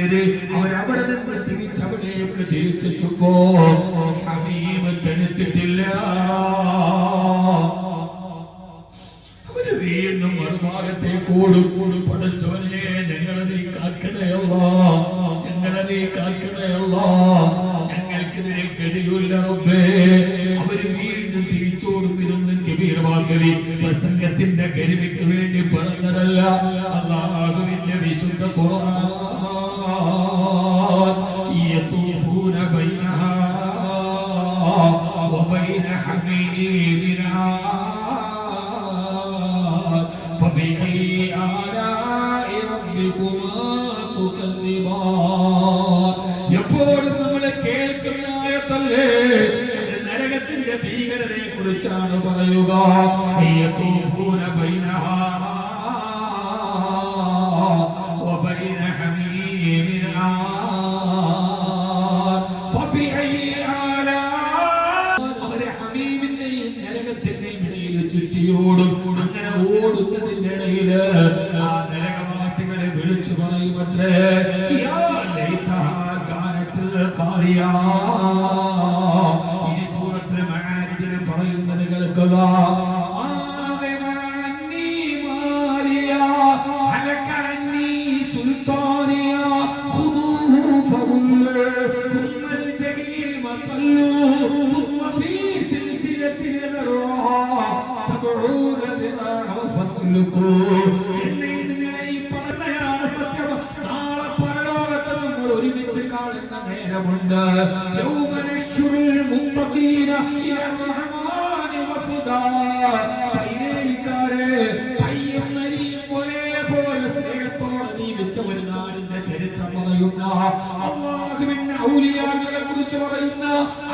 കയറി അവരവിടെ നിന്ന് തിരിച്ചവിടേക്ക് തിരിച്ചെത്തുമ്പോ ഹബീബ് തടുത്തിട്ടില്ല. അവര് വീണ്ടും മറുഭാഗത്തേക്ക് ഓടും. പടച്ചവനെ ഞങ്ങളെ നീ കാക്കണയല്ലോ, ഞങ്ങളെ നീ കാക്കണയല്ലോ, ഞങ്ങൾക്കിതിനെ കഴിയൂല റബ്ബേ. അവര് വീണ്ടും തിരിച്ചോടുന്നതൊന്നും കബീറവാക്കലി പ്രസംഗത്തിന്റെ കരിമിക്ക് വേണ്ടി പറഞ്ഞതല്ല. അല്ലാഹുവിന്റെ വിശുദ്ധ ഖുർആൻ യതൂഫൂന ബൈനഹാ വബൈന ഹമീമിനാ ഫബിഅയ്യി ആലാഇ റബ്ബികുമാ തുകദ്ദിബാൻ. എപ്പോഴും നമ്മൾ കേൾക്കുന്ന ആയത്തല്ലേ, നരകത്തിന്റെ ഭീകരതയെ കുറിച്ചാണ് പറയുക. യതൂഫൂന ബൈനഹാ വബൈന ഹമീമിനാ ഫബിഅയ്യി ആലാഇ. അവരെ ഹമീമിന്റെയും നരകത്തിന്റെയും ഇടയിൽ ചുറ്റിയോടും. അങ്ങനെ ഓടുന്നതിന്റെ ഇടയില് ആ നരകവാസികളെ വിളിച്ചു പറയുമത്രേ, യാ ലൈതഹാ കാനത്തിൽ ഖാരിയാ. ഇനി സൂറത്തുൽ മആരിജിൽ പറയുന്നത് കേൾക്കുക. ഒരുമിച്ച് കാണുന്ന നേരമുണ്ട്. ഒരു നാടിന്റെ ചരിത്രം പറയുന്ന അല്ലാഹുവിന്റെ ഔലിയാക്കളെ കുറിച്ച് പറയുന്ന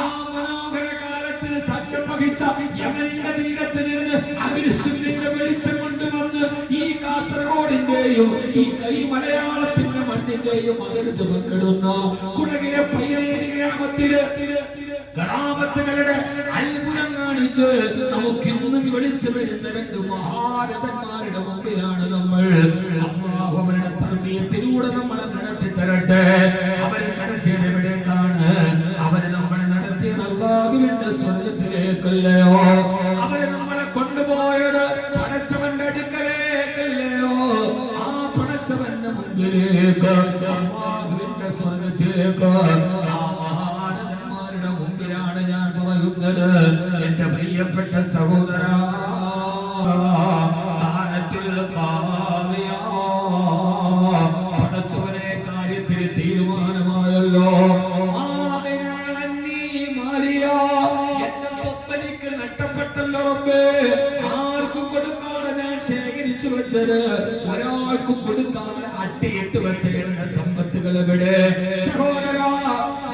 ആ മനോഹര കാലത്തിൽ സാക്ഷ്യം വഹിച്ച യമനിന്റെ തീരത്ത് നിന്ന് അഗ്നിശുദ്ധിന്റെ വെളിച്ചം കൊണ്ടുവന്ന് ഈ കാസർഗോഡിന്റെയും ഈ മലയാളത്തിന്റെ മണ്ണിന്റെയും അതിർത്ത് പങ്കിടുന്ന കുടകിലെ പയ്യേരി ഗ്രാമത്തുകളുടെ അത്ഭുതം കാണിച്ച് നമുക്ക് ഇന്നും വെളിച്ചു വരുന്ന രണ്ട് മഹാരഥന്മാരുടെ മുമ്പിലാണ് നമ്മൾ. അല്ലാഹു അവരുടെ തർബീയത്തിലൂടെ നമ്മളെ നടത്തി തരട്ടെ. അവരെ നടത്തിയത് എവിടേക്കാണ്? അവരെ നമ്മളെ നടത്തിയത് അല്ലാഹുവിന്റെ സ്വർഗ്ഗത്തിലേക്കല്ലയോ? അവരെ നമ്മളെ കൊണ്ടുപോയത് പടച്ചവന്റെ അടുക്കലേക്കല്ലയോ? ആ പടച്ചവന്റെ മുമ്പിലേക്ക്, അല്ലാഹുവിന്റെ സ്വർഗ്ഗത്തിലേക്ക്, ആ മഹാരഥന്മാരുടെ മുമ്പിലാണ് ഞാൻ പറയുന്നത്. എന്റെ പ്രിയപ്പെട്ട സഹോദരാ, പടച്ചവനെ കാര്യത്തിൽ തീരുമാനമായല്ലോ. എന്റെ സ്വത്തനിക്ക് നഷ്ടപ്പെട്ടല്ലോ റബ്ബേ. ആർക്കും കൊടുക്കാതെ ഞാൻ ശേഖരിച്ചു വെച്ചത്, ഒരാൾക്കും കൊടുക്കാതെ അട്ടിയിട്ട് വെച്ച എന്റെ സമ്പത്തുകൾ എവിടെ? സഹോദരാ,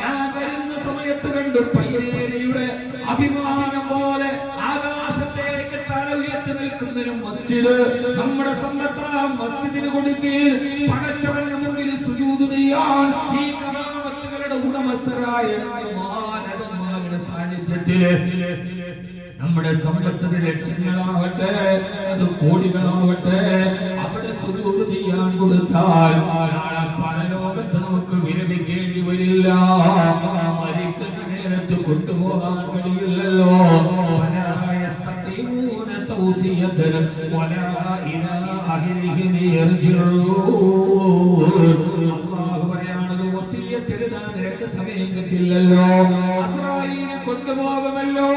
ഞാൻ വരുന്ന സമയത്ത് കണ്ടു പയ്യേരിയുടെ അഭിമാനം പോലെ ആകാശത്തേക്ക് തല ഉയർത്തി നിൽക്കുന്നൊരു മസ്ജിദ്. നമ്മുടെ സമ്പത്ത് മസ്ജിദിന് കൊടുക്കുകയും പടച്ചവന്റെ മുമ്പിൽ സുജൂദ് ചെയ്യാൻ ഈ കറാമത്തുകളുടെ ഉടമസ്ഥരായ മാനവന്മാരുടെ സാന്നിധ്യത്തില് നമ്മുടെ സമ്പത്തിന് ലക്ഷങ്ങളാവട്ടെ, അത് കോടികളാവട്ടെ, അവിടെ സുജൂദ് ചെയ്യാൻ കൊടുത്താൽ നാളെ പരലോകത്ത് നമുക്ക് വിരമിക്കേണ്ടി വരില്ല. മരിക്കുന്ന നേരത്ത് കൊണ്ടുപോകാൻ കഴിയില്ലല്ലോ. അല്ലാഹു പറയാണത്, വസിയ്യത്ത് എഴുതാൻ നിനക്ക് സമയം കിട്ടില്ലല്ലോ. അസ്രായീനെ കൊണ്ടുപോകുമല്ലോ,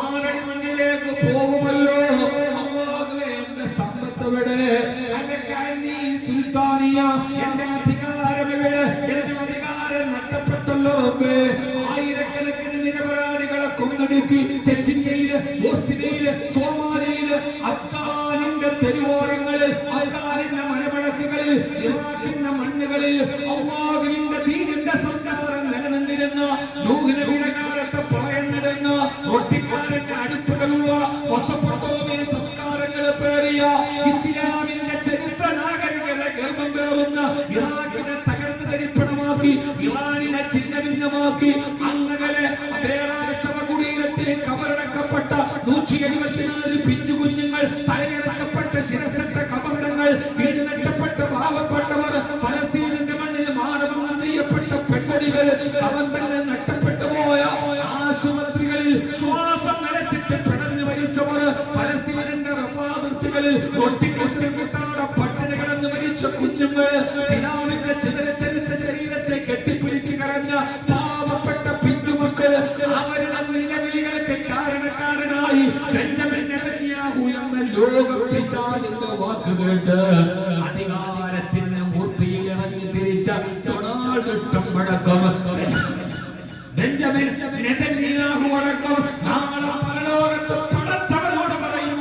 ആറടി മണ്ണിലേക്ക് പോകുമല്ലോ. അല്ലാഹുവേ, എന്റെ സമ്പത്ത് എവിടെ? അലക്കാനി സുൽത്താനിയ, എന്റെ അധികാരം എവിടെ? എന്റെ അധികാരം നഷ്ടപ്പെട്ടല്ലോ റബ്ബേ. ആയിരക്കണക്കിന് നിരപരാധികളെ കൊന്നൊടുക്കി ചെച്ചിന്ത്യയില്, ബോസ്നിയയില്, സോമാലിയില്, അഫ്ഗാനിന്റെ തെരുവോരങ്ങളിൽ, അഫ്ഗാനിന്റെ മലമടക്കുകളിൽ, ഇറാഖിന്റെ മണ്ണുകളിൽ അല്ലാഹുവിന്റെ ദീനിന്റെ സംസ്കാരം നിലനിന്നിരുന്ന, നൂഹ് നബിയുടെ കാലത്ത് പ്രളയം നടന്ന, ഒട്ടിക്കാരന്റെ അടുപ്പുകളുള്ള, മെസൊപ്പൊട്ടേമിയൻ സംസ്കാരങ്ങൾ പേറിയ, ഇസ്ലാമിന്റെ ചരിത്ര നാഗരികത ഗർഭം പേറുന്ന ഇറാഖിനെ തകർത്ത് തരിപ്പണമാക്കി, ഇറാനിനെ ഛിന്നഭിന്നമാക്കി, അങ്ങകലെ പേരാഴ്ചവ കുടീരത്തിൽ കബറടക്കപ്പെട്ട 174 പിഞ്ചു കുഞ്ഞുങ്ങൾ, തലയിറക്കപ്പെട്ട ശിരസറ്റ കബറിടങ്ങൾ, വീട് നഷ്ടപ്പെട്ട പാവപ്പെട്ടവർ, ഫലസ്തീനിന്റെ മണ്ണിൽ മാനവ നിന്ന് പിതാവിന്റെ ചിതറിച്ചരിച്ച ശരീരത്തെ കെട്ടിപ്പിടിച്ച് കരഞ്ഞ പാവപ്പെട്ട പിഞ്ചുമക്കൾ അവരുടെ നിലവിളികൾക്ക് കാരണക്കാരനായി ബെഞ്ചമിൻ നെതന്യാഹു എന്ന ലോകപിശാചിന്റെ വാക്ക് കേട്ട് അധികാരത്തിന്റെ മൂർത്തിയിൽ ഇറങ്ങി തിരിച്ച ഡൊണാൾഡ് ട്രംപ് അടക്കം ബെഞ്ചമിൻ നെതന്യാഹു അടക്കം നാളെ പരലോകത്ത് പടച്ചവനോട് പറയും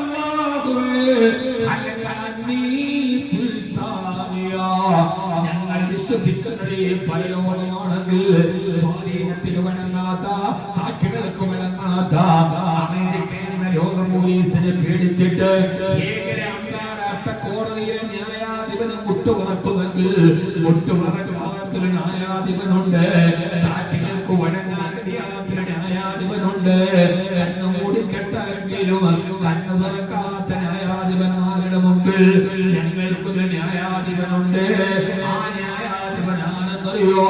ഞങ്ങൾ വിശ്വസിക്കുന്നത് പരലോകമാണെങ്കിൽ സ്വാധീനത്തിന് വഴങ്ങാത്ത സാക്ഷികൾക്ക് വഴങ്ങാത്ത അമേരിക്ക എന്ന ലോക പോലീസിനെ പേടിച്ചിട്ട് അന്താരാഷ്ട്ര കോടതിയിലെ ന്യായാധിപനം മുട്ടുപറക്കുമെങ്കിൽ മുട്ടുപറക്കാത്തൊരു ന്യായാധിപനുണ്ട്, സാക്ഷികൾക്ക് വഴങ്ങാൻ ന്യായാധിപനുണ്ട്, കണ്ണു മൂടിക്കെട്ടെങ്കിലും കണ്ണു തുറക്കാത്ത ന്യായാധിപന്മാരുടെ മുമ്പിൽ ഞങ്ങൾക്കൊരു ന്യായാധിപനുണ്ട്. ആ ന്യായാധിപനാണെന്നറിയോ?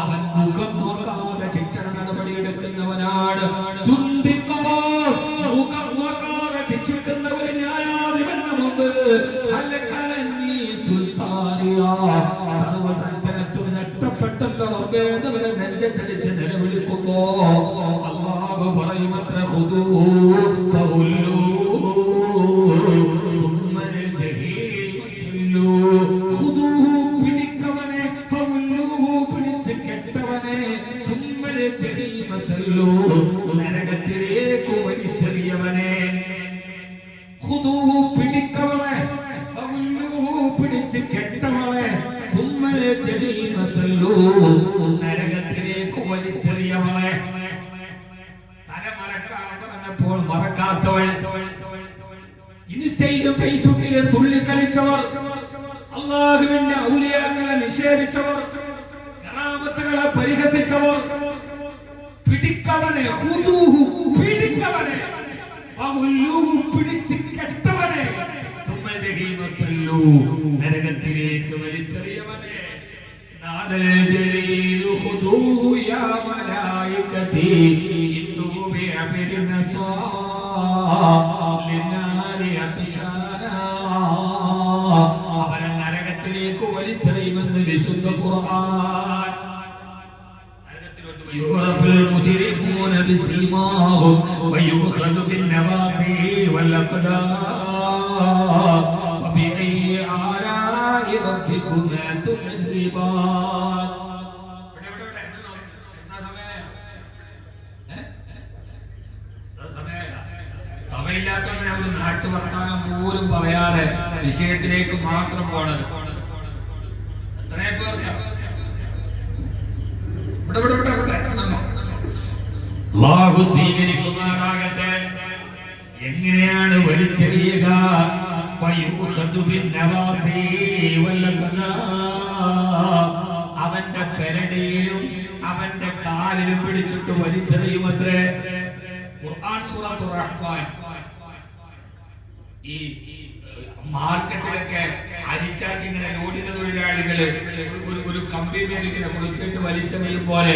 അവൻ മുഖം നോക്കാതെ ശിക്ഷണ നടപടി എടുക്കുന്നവനാണ്. മുഖം നോക്കാതെ ശിക്ഷിക്കുന്നവര് ന്യായാധിപന്റെ മുമ്പ് സർവസങ്കരത്തും നഷ്ടപ്പെട്ടല്ലോ റബ്ബേന്നവരെ നെഞ്ചത്തടിച്ച് നിലവിളിക്കുമ്പോ അല്ലാഹു പറയുമത്ര ഖുദൂ ഫഉല്ലൂ തുമ്മൽ ജഹീം സല്ലൂ. ഖുദൂ പിടിക്കവനെ, ഫഉല്ലൂ പിടിച്ച് കെട്ടവനെ, തുമ്മൽ ജഹീം സല്ലൂ നരകത്തിലേക്ക് വലിച്ചെറിയവനെ. ഖുദൂ പിടിക്കവനെ, ഫഉല്ലൂ പിടിച്ച് കെട്ടവനെ, തുമ്മൽ ജഹീം സല്ലൂ നരകത്തിലേക്ക് വലിച്ചെറിയവനെ. തലമറക്കാത്തവനപ്പോൾ മറക്കാത്തവൻ, ഇൻസ്റ്റയിലും ഫേസ്ബുക്കിലും തുള്ളിക്കളിച്ചവർ, അല്ലാഹുവിന്റെ ഔലിയാക്കളെ നിഷേധിച്ചവർ, കറാമത്തുകളെ പരിഹസിച്ചവർ, പിടിക്കവനെ, ഖുദൂഹു പിടിക്കവനെ, ഫഉല്ലൂഹു പിടിച്ച് കെട്ടവനെ, തുമ്മൽ ജഹീം സല്ലൂ നരകത്തിലേക്ക് വലിച്ചെറിയവനെ. നാദൽ ജലീലു ഖുദൂഹു യാ മലായികതി ഇന്നൂ ബിഅബ്രിനസാ ലിനാരി അത്ശാനാ. അവനെ നരകത്തിലേക്ക് വലിച്ചെറിയുമെന്ന് വിശുദ്ധ ഖുർആൻ. യുറഫുൽ മുജ്രിമൂന ബിസിമാഹും വയുഖദു ബിന്നവാസി വൽഅഖദാം ഫബിഅയ്യി ആലാഇ റബ്ബികുമാ തുകദ്ദിബാൻ. സമയമില്ലാത്തവരെ ഞാൻ ഒരു നാട്ടു വർത്താനം പോലും പറയാതെ വിഷയത്തിലേക്ക് മാത്രം പോണത്. എത്രയും പേർക്ക് അല്ലാഹു സ്വീകരിക്കുമാറാകട്ടെ. എങ്ങനെയാണ് വലിച്ചെറിയുക? അവന്റെ പെരടിയിലും അവന്റെ കാലിലും പിടിച്ചിട്ട് വലിച്ചെറിയുമത്രേ. ഖുർആൻ സൂറത്തുർ റഹ്മാൻ. ഈ മാർക്കറ്റിലൊക്കെ അരിച്ചാക്കി ഇങ്ങനെ ലോഡിംഗ് തൊഴിലാളികള് ഒരു കമ്പി മേലിങ്ങനെ കൊടുത്തിട്ട് വലിച്ചെറിയും പോലെ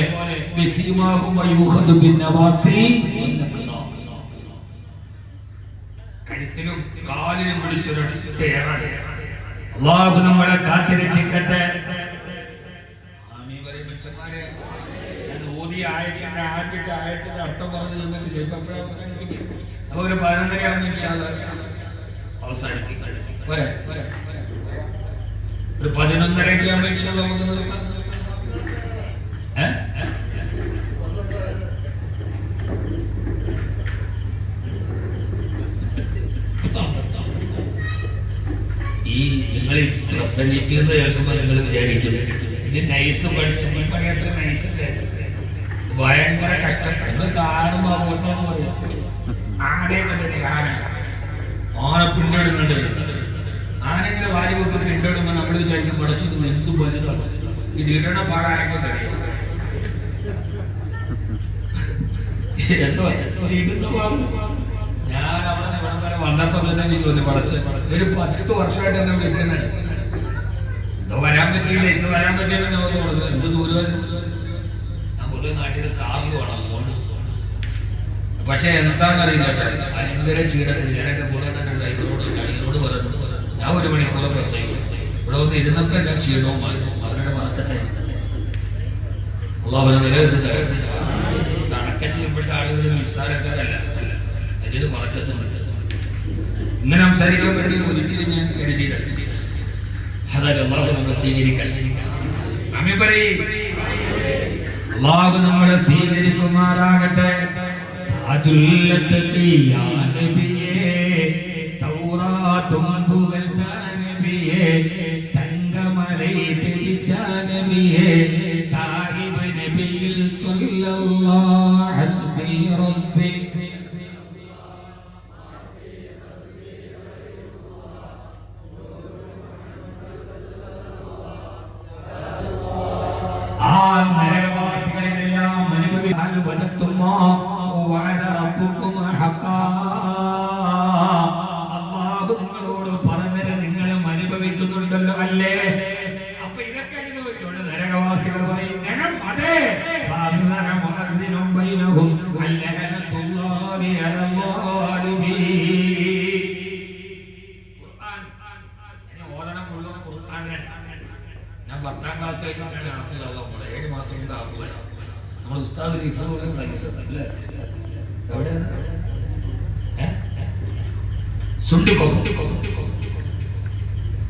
കഴുത്തിലും കാലിലും പിടിച്ചൊരിട്ട് അല്ലാഹു നമ്മളെ കാത്തിരക്ഷിക്കട്ടെ. ഓതിയ ആയത്തിന്റെ അർത്ഥം പറഞ്ഞു തന്നിട്ടില്ല. ഇപ്പൊ എപ്പോഴും അവസാനിപ്പിക്കും. അപ്പൊ ഒരു 11:30 ആവുമ്പോൾ ഇൻഷാ അല്ലാഹ് അവസാനിപ്പിക്കും. ഒരു 11:30 ആവുമ്പോൾ ഇൻഷാ അല്ലാഹ് നമുക്ക് നിർത്താം. ഈ നിങ്ങൾ പ്രസംഗിക്കുന്നത് കേൾക്കുമ്പോൾ നിങ്ങൾ വിചാരിക്കും ഇത് നൈസ് പഠിച്ചത്ര നൈസ് ഭയങ്കര കഷ്ടപ്പെട്ട് കാണുമ്പോ പോട്ടെന്ന് പറയും. ആനയെ കണ്ടിട്ട് ആന പിന്നിടുന്നുണ്ട്. ആന ഇങ്ങനെ വാരി വെക്കുന്ന പിന്നിടുമ്പോ നമ്മൾ വിചാരിക്കും പടച്ചു എന്ത് വലുതാണ് ഇത് ഇടണ പാടാനൊക്കെ കഴിയും. എന്തോ ഇടുന്ന പാട്. ഞാൻ അവിടെ ഇവിടെ വരെ വന്നപ്പോ തന്നെ എനിക്ക് തോന്നി പടച്ച് ഒരു 10 വർഷമായിട്ട് എന്നെ വിളിക്കുന്നത്. ഇന്ന് വരാൻ പറ്റിയില്ല, ഇന്ന് വരാൻ പറ്റിയപ്പോ നമുക്ക് കൊടുത്തു. എന്ത് ദൂരം ഞാൻ പൊതുവെ നാട്ടിൽ കാറിൽ വേണം. അതുകൊണ്ട് അപ്പൊ പക്ഷെ എന്താണെന്നറിയില്ല, ഭയങ്കര ക്ഷീണത്തിൽ ഞാനൊക്കെ കൂടെ തന്നെ ഡ്രൈവറോട് കളിയോട് പറഞ്ഞു, ഞാൻ 1 മണിക്കൂർ ബസ് ചെയ്യും. ഇവിടെ വന്ന് ഇരുന്നപ്പോൾ എല്ലാം ക്ഷീണവും അവരുടെ മറക്കത്തെ അവരെ നിലനിർത്തി നടക്കം ചെയ്യുമ്പോഴ ആളുകൾ നിസ്സാരക്കാരല്ല, അതിന് മറക്കത്തുണ്ട്. ഇങ്ങനെ സംസാരിക്കാൻ വേണ്ടി ഒരിക്കലും ഞാൻ കരുതിയില്ല. അതായത് അള്ളാഹു നമ്മളെ സ്വീകരിക്കാൻ അള്ളാഹു നമ്മളെ സ്വീകരിക്കുമാറാകട്ടെ. തങ്കമലൈ ധരിച്ച നബിയേ, താരിബ് നബിയിൽ സ്വല്ലല്ലാഹു ഹസ്ബി റബ്ബി. നിങ്ങളോട് പറഞ്ഞത് നിങ്ങളും അനുഭവിക്കുന്നുണ്ടല്ലോ അല്ലേ? അപ്പൊ ഇതൊക്കെ അനുഭവിച്ചോണ്ട് നരകവാസികൾ പറയും അതെ. ഞാൻ 10ാം ക്ലാസ് കഴിഞ്ഞിട്ടാണ് ഹാഫിളാവാൻ പോണത്. 7 മാസം കൊണ്ട് ഹാഫിളായി. നമ്മൾ ഉസ്താദ് അല്ലേ? എവിടെയാണ്?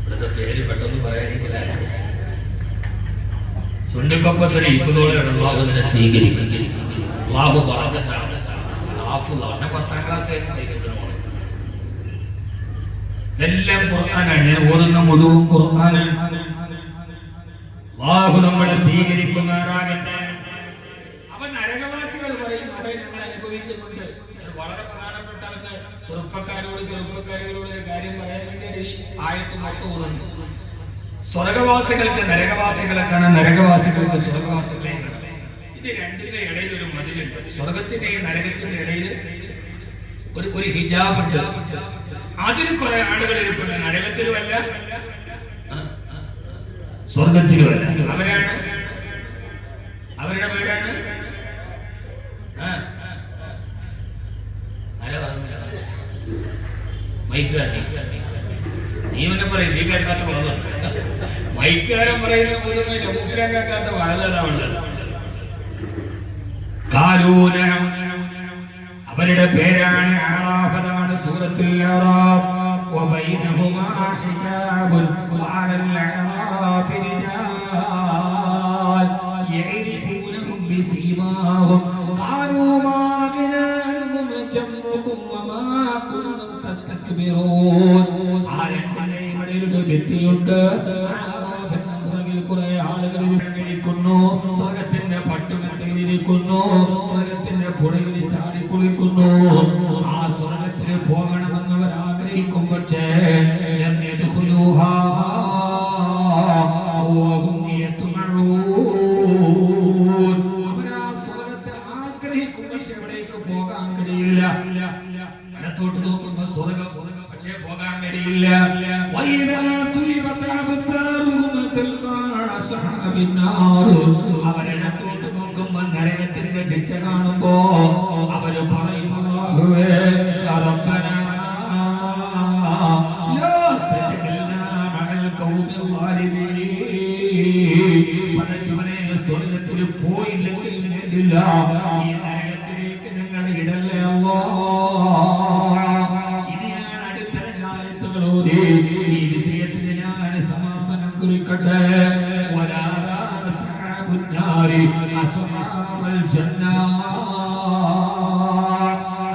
ഇവിടുത്തെ പേര് പെട്ടെന്ന് പറയാതിരിക്കില്ല. സുണ്ടിക്കൊപ്പത്തിന് ഇഫുദോളെയാണ് അള്ളാഹുവിനെ സ്വീകരിക്കുന്നത്. അള്ളാഹു പറഞ്ഞിട്ടാണ് ഹാഫിളാണ്. 10ാം ക്ലാസ് കഴിഞ്ഞിട്ട് ഇതെല്ലാം ഖുർആനാണ്. ഞാൻ ഓതുന്ന മുഴുവൻ ഖുർആനാണ്. അല്ലാഹു നമ്മളെ സ്വീകരിക്കുമാറാകട്ടെ. അവൻ നരകവാസികൾ പറയും അതെ ഞങ്ങൾ അനുഭവിക്കുന്നുണ്ട്. വളരെ പ്രധാനപ്പെട്ട ചെറുപ്പക്കാരോട് ഒരു കാര്യം പറയാൻ വേണ്ടി ഈ ആയത്ത് മൊത്തം സ്വർഗവാസികൾക്ക് നരകവാസികളെ കാണാൻ, നരകവാസികൾക്ക് സ്വർഗവാസികളെ കാണാൻ. ഇത് രണ്ടിന്റെ ഇടയിൽ ഒരു മതിലുണ്ട്. സ്വർഗത്തിന്റെയും നരകത്തിന്റെ ഇടയിൽ ഒരു ഹിജാബ് ഉണ്ട്. അതിൽ കുറെ ആളുകൾ ഇരിപ്പുണ്ട്. നരകത്തിലുമല്ല സ്വർഗത്തിലുമല്ല. അവരാണ്, അവരുടെ പേരാണ് മൈക്കാരൻ. നീ പിന്നെ പറയും നീ കേൾക്കാത്ത വാദം. മൈക്കാരൻ പറയുന്ന പുതുമയില്ല, മുക്കാൻ കേൾക്കാത്ത വാഴലാ ഉള്ളത്. അവരുടെ പേരാണ് ആറാഫതാണ് സൂറത്തുൽ അറാഫ്. وبينهما حجاب وعلى الأعراف رجال يعرفونهم بسيماهم قالوا ما أغنى عنكم جمعكم وما كنتم تستكبرون. കുറെ ആളുകൾ ഇരിക്കുന്നു, സ്വർഗത്തിന്റെ പട്ടുമെത്തയിലിരിക്കുന്നു, സ്വർഗത്തിന്റെ പുഴയിൽ ചാടി കുളിക്കുന്നു. ആ സ്വർഗത്തിൽ പോകണമെന്നവർ ആഗ്രഹിക്കും. പക്ഷേ അവരാ സ്വർഗത്തെ ആഗ്രഹിക്കും, പക്ഷെ എവിടേക്ക് പോകാൻ കഴിയില്ല. ഇടത്തോട്ട് നോക്കുമ്പോ സ്വർഗം, പക്ഷേ പോകാൻ കഴിയില്ല. അവരിടത്തോട്ട് നോക്കുമ്പോ നരകത്തിന്റെ ശിക്ഷ കാണുമ്പോ അവര് പറയും അല്ലാഹുവേ റബ്ബനാ ലാ തജ്അൽനാ മഅൽ ഖൗമിൽ ളാലിമീൻ. പടച്ചവനെ സ്വർഗ്ഗത്തിൽ പോയില്ലെങ്കിൽ വേണ്ടില്ല, ഈ നരകത്തിലേക്ക് ഞങ്ങളെ ഇടല്ലേ അല്ലാഹ്. ഇനിയാണ് അടുത്ത രണ്ടായത്തുകൾ ഓതി ഈ വിഷയത്തിൽ ഞാൻ സമാപനം കുറിക്കട്ടെ. أصحاب الجنة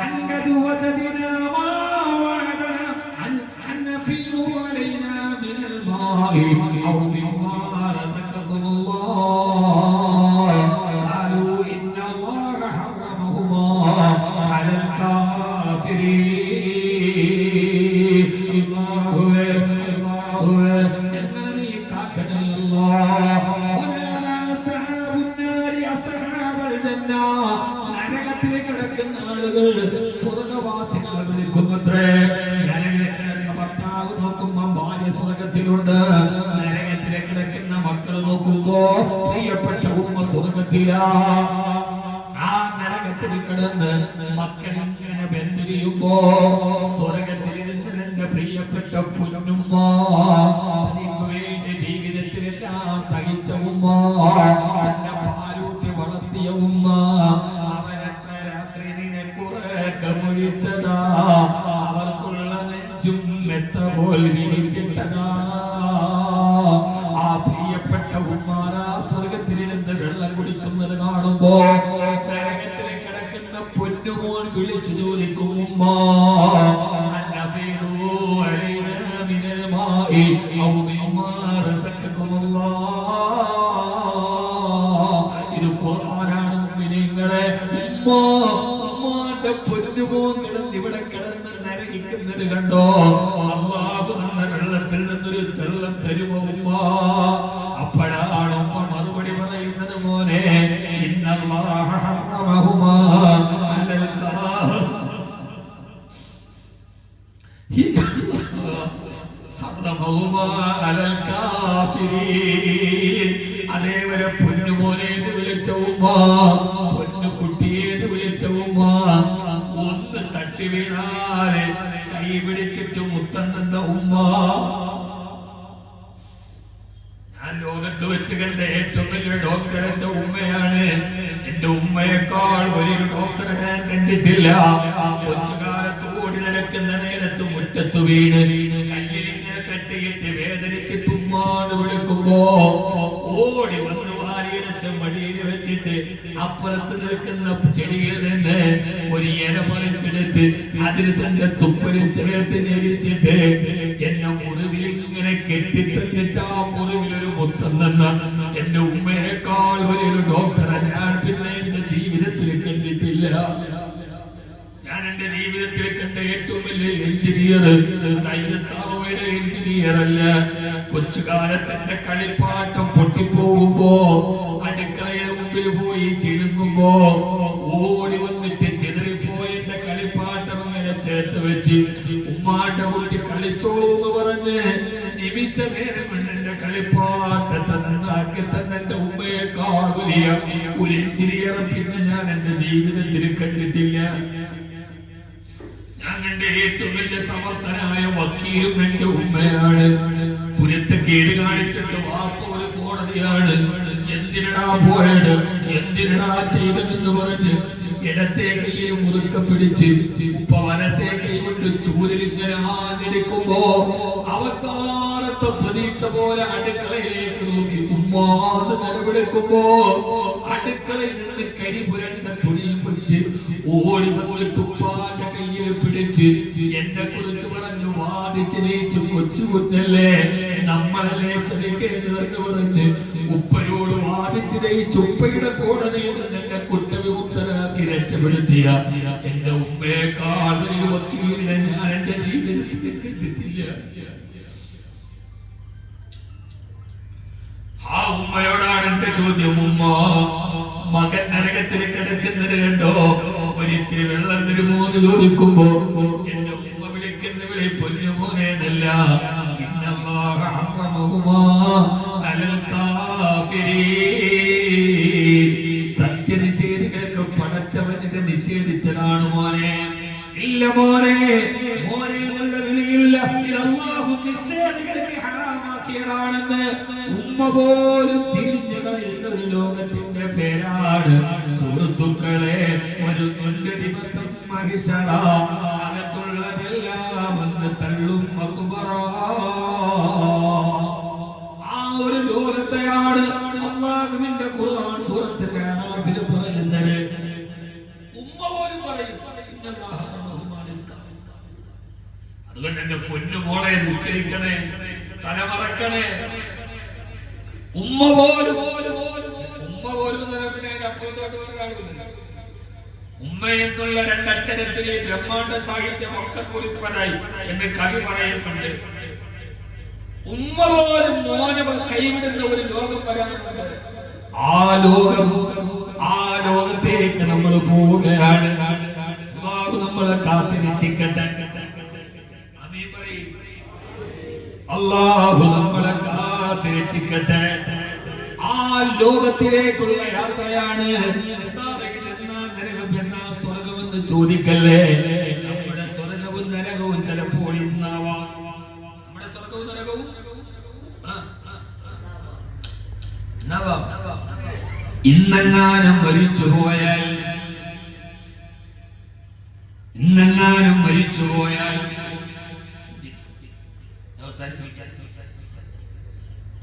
أن قد وجدنا ما وعدنا أن نفيض علينا من الماء أو مما رزقكم الله. قالوا إن الله حرمهما على الكافرين. الله ഞങ്ങളെ കാക്കട്ടെ അല്ലാഹ്. നരകത്തിലേക്ക് കിടക്കുന്ന ആളുകൾ സ്വർഗവാസികളെ വിളിക്കുന്നത്രേ. നരകത്തിലേക്ക് കിടക്കുന്ന ഭർത്താവ് നോക്കുമ്പോ ഭാര്യ സ്വർഗത്തിലുണ്ട്. നരകത്തിലേക്ക് കിടക്കുന്ന മക്കൾ നോക്കുമ്പോ പ്രിയപ്പെട്ട ഉമ്മ സ്വർഗത്തിലാ. ആ നരകത്തിൽ കിടന്ന് മക്കളെ സ്വർഗത്തിലിരുന്ന് എന്റെ പ്രിയപ്പെട്ട പൊന്നുമ്മ, തനിക്ക് വേണ്ടി ജീവിതത്തിലെല്ലാം സഹിച്ച ഉമ്മ, എന്നെ പാലൂട്ടി വളർത്തിയ ഉമ്മ, അവനെത്ര രാത്രി നിനക്കുറക്കെ മുഴിച്ചതാ, അവർക്കുള്ള നെഞ്ചും മെത്ത പോൽ വിരിച്ചിട്ടതാ. ആ പ്രിയപ്പെട്ട ഉമ്മാരാ സ്വർഗത്തിലിരുന്ന് വെള്ളം കുടിക്കുന്നത് കാണുമ്പോ നരകത്തിൽ കിടക്കുന്ന പൊന്നുമോൻ വിളിച്ചു ചോദിക്കും, ഉമ്മ ഇത് ഖുർആനാണ് മുഅ്മിനീങ്ങളെ. ഉമ്മാന്റെ പൊന്നുമോൻ കിടന്ന് ഇവിടെ കിടന്ന് നരകിക്കുന്നത് കണ്ടോ? അല്ലാഹു തന്ന വെള്ളത്തിൽ നിന്നൊരു തെള്ളം തരുമോ ഉമ്മ? അപ്പോഴാണ് ഉമ്മ മറുപടി പറയുന്നത്, മോനെ ഇന്നല്ലാഹ ഹറമഹുമാ അലൽ കാഫിരീൻ. അതേവരെ പൊന്നുമോനേന്ന് വിളിച്ച ഉമ്മ, പൊന്നുകുട്ടിയേന്ന് വിളിച്ച ഉമ്മ, ഒന്ന് തട്ടി വീണാലെ കൈ പിടിച്ചിട്ട് മുത്തം തന്ന ഉമ്മ. ഞാൻ ലോകത്ത് വെച്ച് കണ്ട ഏറ്റവും വലിയ ഡോക്ടർ എന്റെ ഉമ്മയാണ്. എന്റെ ഉമ്മയേക്കാൾ വലിയൊരു ഡോക്ടറെ ഞാൻ കണ്ടിട്ടില്ല. കൊച്ചുകാലത്ത് ഓടി നടക്കുന്ന നേരത്ത് മുറ്റത്ത് വീണ് കല്ലിലിങ്ങനെ തട്ടിയിട്ട് വേദനിച്ചിട്ട് ഉമ്മാന്ന് വിളിക്കുമ്പോ ഓടി വന്ന് വാരിയെടുത്ത് മടിയിൽ വെച്ചിട്ട് അപ്പുറത്ത് നിൽക്കുന്ന ചെടിയിൽ നിന്ന് ഒരു ഇല പറിച്ചെടുത്ത് അതിന് തന്റെ തുപ്പലും ചേർത്ത് ഞെരിച്ചിട്ട് എന്നെ മുറിവിലിങ്ങനെ കെട്ടിത്തന്നിട്ട് ആ മുറിവിലൊരു മുത്തം തന്ന എന്റെ ഉമ്മയേക്കാൾ വലിയൊരു ഡോക്ടറെ ഞാൻ പിന്നെ എന്റെ ജീവിതത്തിൽ കണ്ടിട്ടില്ല. ഞാൻ എന്റെ ജീവിതത്തിൽ കണ്ട ഏറ്റവും വലിയ എഞ്ചിനീയർ എഞ്ചിനീയർ അല്ല. കൊച്ചുകാലത്തിന്റെ കളിപ്പാട്ടം പൊട്ടിപ്പോകുമ്പോ അടുക്കളയുടെ മുമ്പിൽ പോയി ചിഴുങ്ങുമ്പോ ഓടി വന്നിട്ട് ചിതറിപ്പോയി എന്റെ കളിപ്പാട്ടം അങ്ങനെ ചേർത്ത് വെച്ച് ഉമ്മാന്റെ കുട്ടി കളിച്ചോളൂ എന്ന് പറഞ്ഞ് നിമിഷ നേരം എന്റെ കളിപ്പാട്ടത്തെ നന്നാക്കി തന്നെ എന്റെ ഉമ്മയെക്കാൾ വലിയ ഒരു എഞ്ചിനീയർ പിന്നെ ഞാൻ എന്റെ ജീവിതത്തിൽ കണ്ടിട്ടില്ല. ഞാൻ എന്റെ ഏറ്റവും വലിയ സമർത്ഥനായ വക്കീലും എന്റെ ഉമ്മയാണ്. കുരുത്തക്കേട് കാണിച്ചിട്ട് വാപ്പ ഒരു കോടതിയാണ്. എന്തിനടാ പോയത്, എന്തിനടാ ചെയ്തതെന്ന് പറഞ്ഞ് ഇടത്തെ കയ്യിൽ മുറുക്ക പിടിച്ച് ഉപ്പ വലത്തെ കൈ കൊണ്ട് ചൂരിൽ ഇങ്ങനെ ആഞ്ഞടിക്കുമ്പോ അവസാനത്തെ പ്രതീക്ഷ പോലെ അടുക്കളയിലേക്ക് നോക്കി ഉമ്മാന്ന് നിലവിളിക്കുമ്പോ അടുക്കളയിൽ നിന്ന് കരി പുരണ്ട തുണിയും വെച്ച് ഓടി വന്നിട്ട് ഉപ്പാന്റെ കയ്യിൽ പിടിച്ച് എന്നെ കുറിച്ച് പറഞ്ഞു വാദിച്ച് ജയിച്ച് കൊച്ചു കുഞ്ഞല്ലേ, നമ്മളല്ലേ ക്ഷമിക്കേണ്ടതെന്ന് പറഞ്ഞ് ഉപ്പയോട് വാദിച്ച് ജയിച്ച് ഉപ്പയുടെ കോടതിയിൽ എന്നെ കുറ്റവിമുക്തനാക്കി രക്ഷപ്പെടുത്തിയ എന്റെ ഉമ്മയെക്കാൾ വലിയ വക്കീലിനെ ഞാൻ എന്റെ ജീവിതത്തിൽ കണ്ടിട്ടില്ല. ആ ഉമ്മയോടാണ് എന്റെ ചോദ്യം. ഉമ്മ, മകൻ നരകത്തിൽ കിടക്കുന്നത് കണ്ടോ, ഒരിത്തിരി വെള്ളം തരുമോന്ന് ചോദിക്കുമ്പോ എന്റെ ഉമ്മ വിളിക്കുന്ന വിളി പൊന്നുമോനെ എന്നല്ല, ഇന്നല്ലാഹ ഹറമഹുമാ അലൽ കാഫിരീൻ. സത്യനിഷേധികൾക്ക് പടച്ചവനെ നിഷേധിച്ചതാണ് മോനെ. ഇല്ല മോനെ, മോനെ എന്നുള്ള വിളിയില്ല. അല്ലാഹു നിഷേധികൾക്ക് ഹറാമാക്കിയതാണെന്ന് ഉമ്മ പോലും തിരിഞ്ഞു കളയുന്ന ഒരു ലോകത്തിന്റെ പേരാണ് സുഹൃത്തുക്കളെ. ഒരു ദിവസം മഹിഷറ, അകത്തുള്ളതെല്ലാം ഒന്ന് തള്ളും അക്ബറ. ആ ഒരു ലോകത്തെയാണ് അല്ലാഹുവിന്റെ ഖുർആൻ സൂറത്തുൽ അറാഫിൽ പറയുന്നത്. ഉമ്മ പോലും പറയും അതുകൊണ്ട് എന്റെ പൊന്നുമോളെ നിസ്കരിക്കണേ, തലമറക്കണേ. ഉമ്മ പോലും ഉമ്മ എന്നുള്ള രണ്ടക്ഷരത്തിൽ ബ്രഹ്മാണ്ഡ സാഹിത്യം ഒക്കെ കുറിപ്പനായി എന്ന് കവി പറയുന്നുണ്ട്. ഉമ്മ പോലും മോനെ കൈവിടുന്ന ഒരു ലോകം വരാനുണ്ട്. ആ ലോകത്തേക്ക് നമ്മൾ പോവുകയാണ്. നമ്മളെ കാത്തിരക്ഷിക്കട്ടെ. അല്ലാഹു നമ്മളെ കാത്തിരക്ഷിക്കട്ടെ. ആ ലോകത്തിലേക്കുള്ള യാത്രയാണ്. സ്വർഗമെന്ന് ചോദിക്കല്ലേ, നമ്മുടെ എന്നാവാം. നമ്മുടെ സ്വർഗവും നരകവും ഇന്നെങ്ങാനും മരിച്ചുപോയാൽ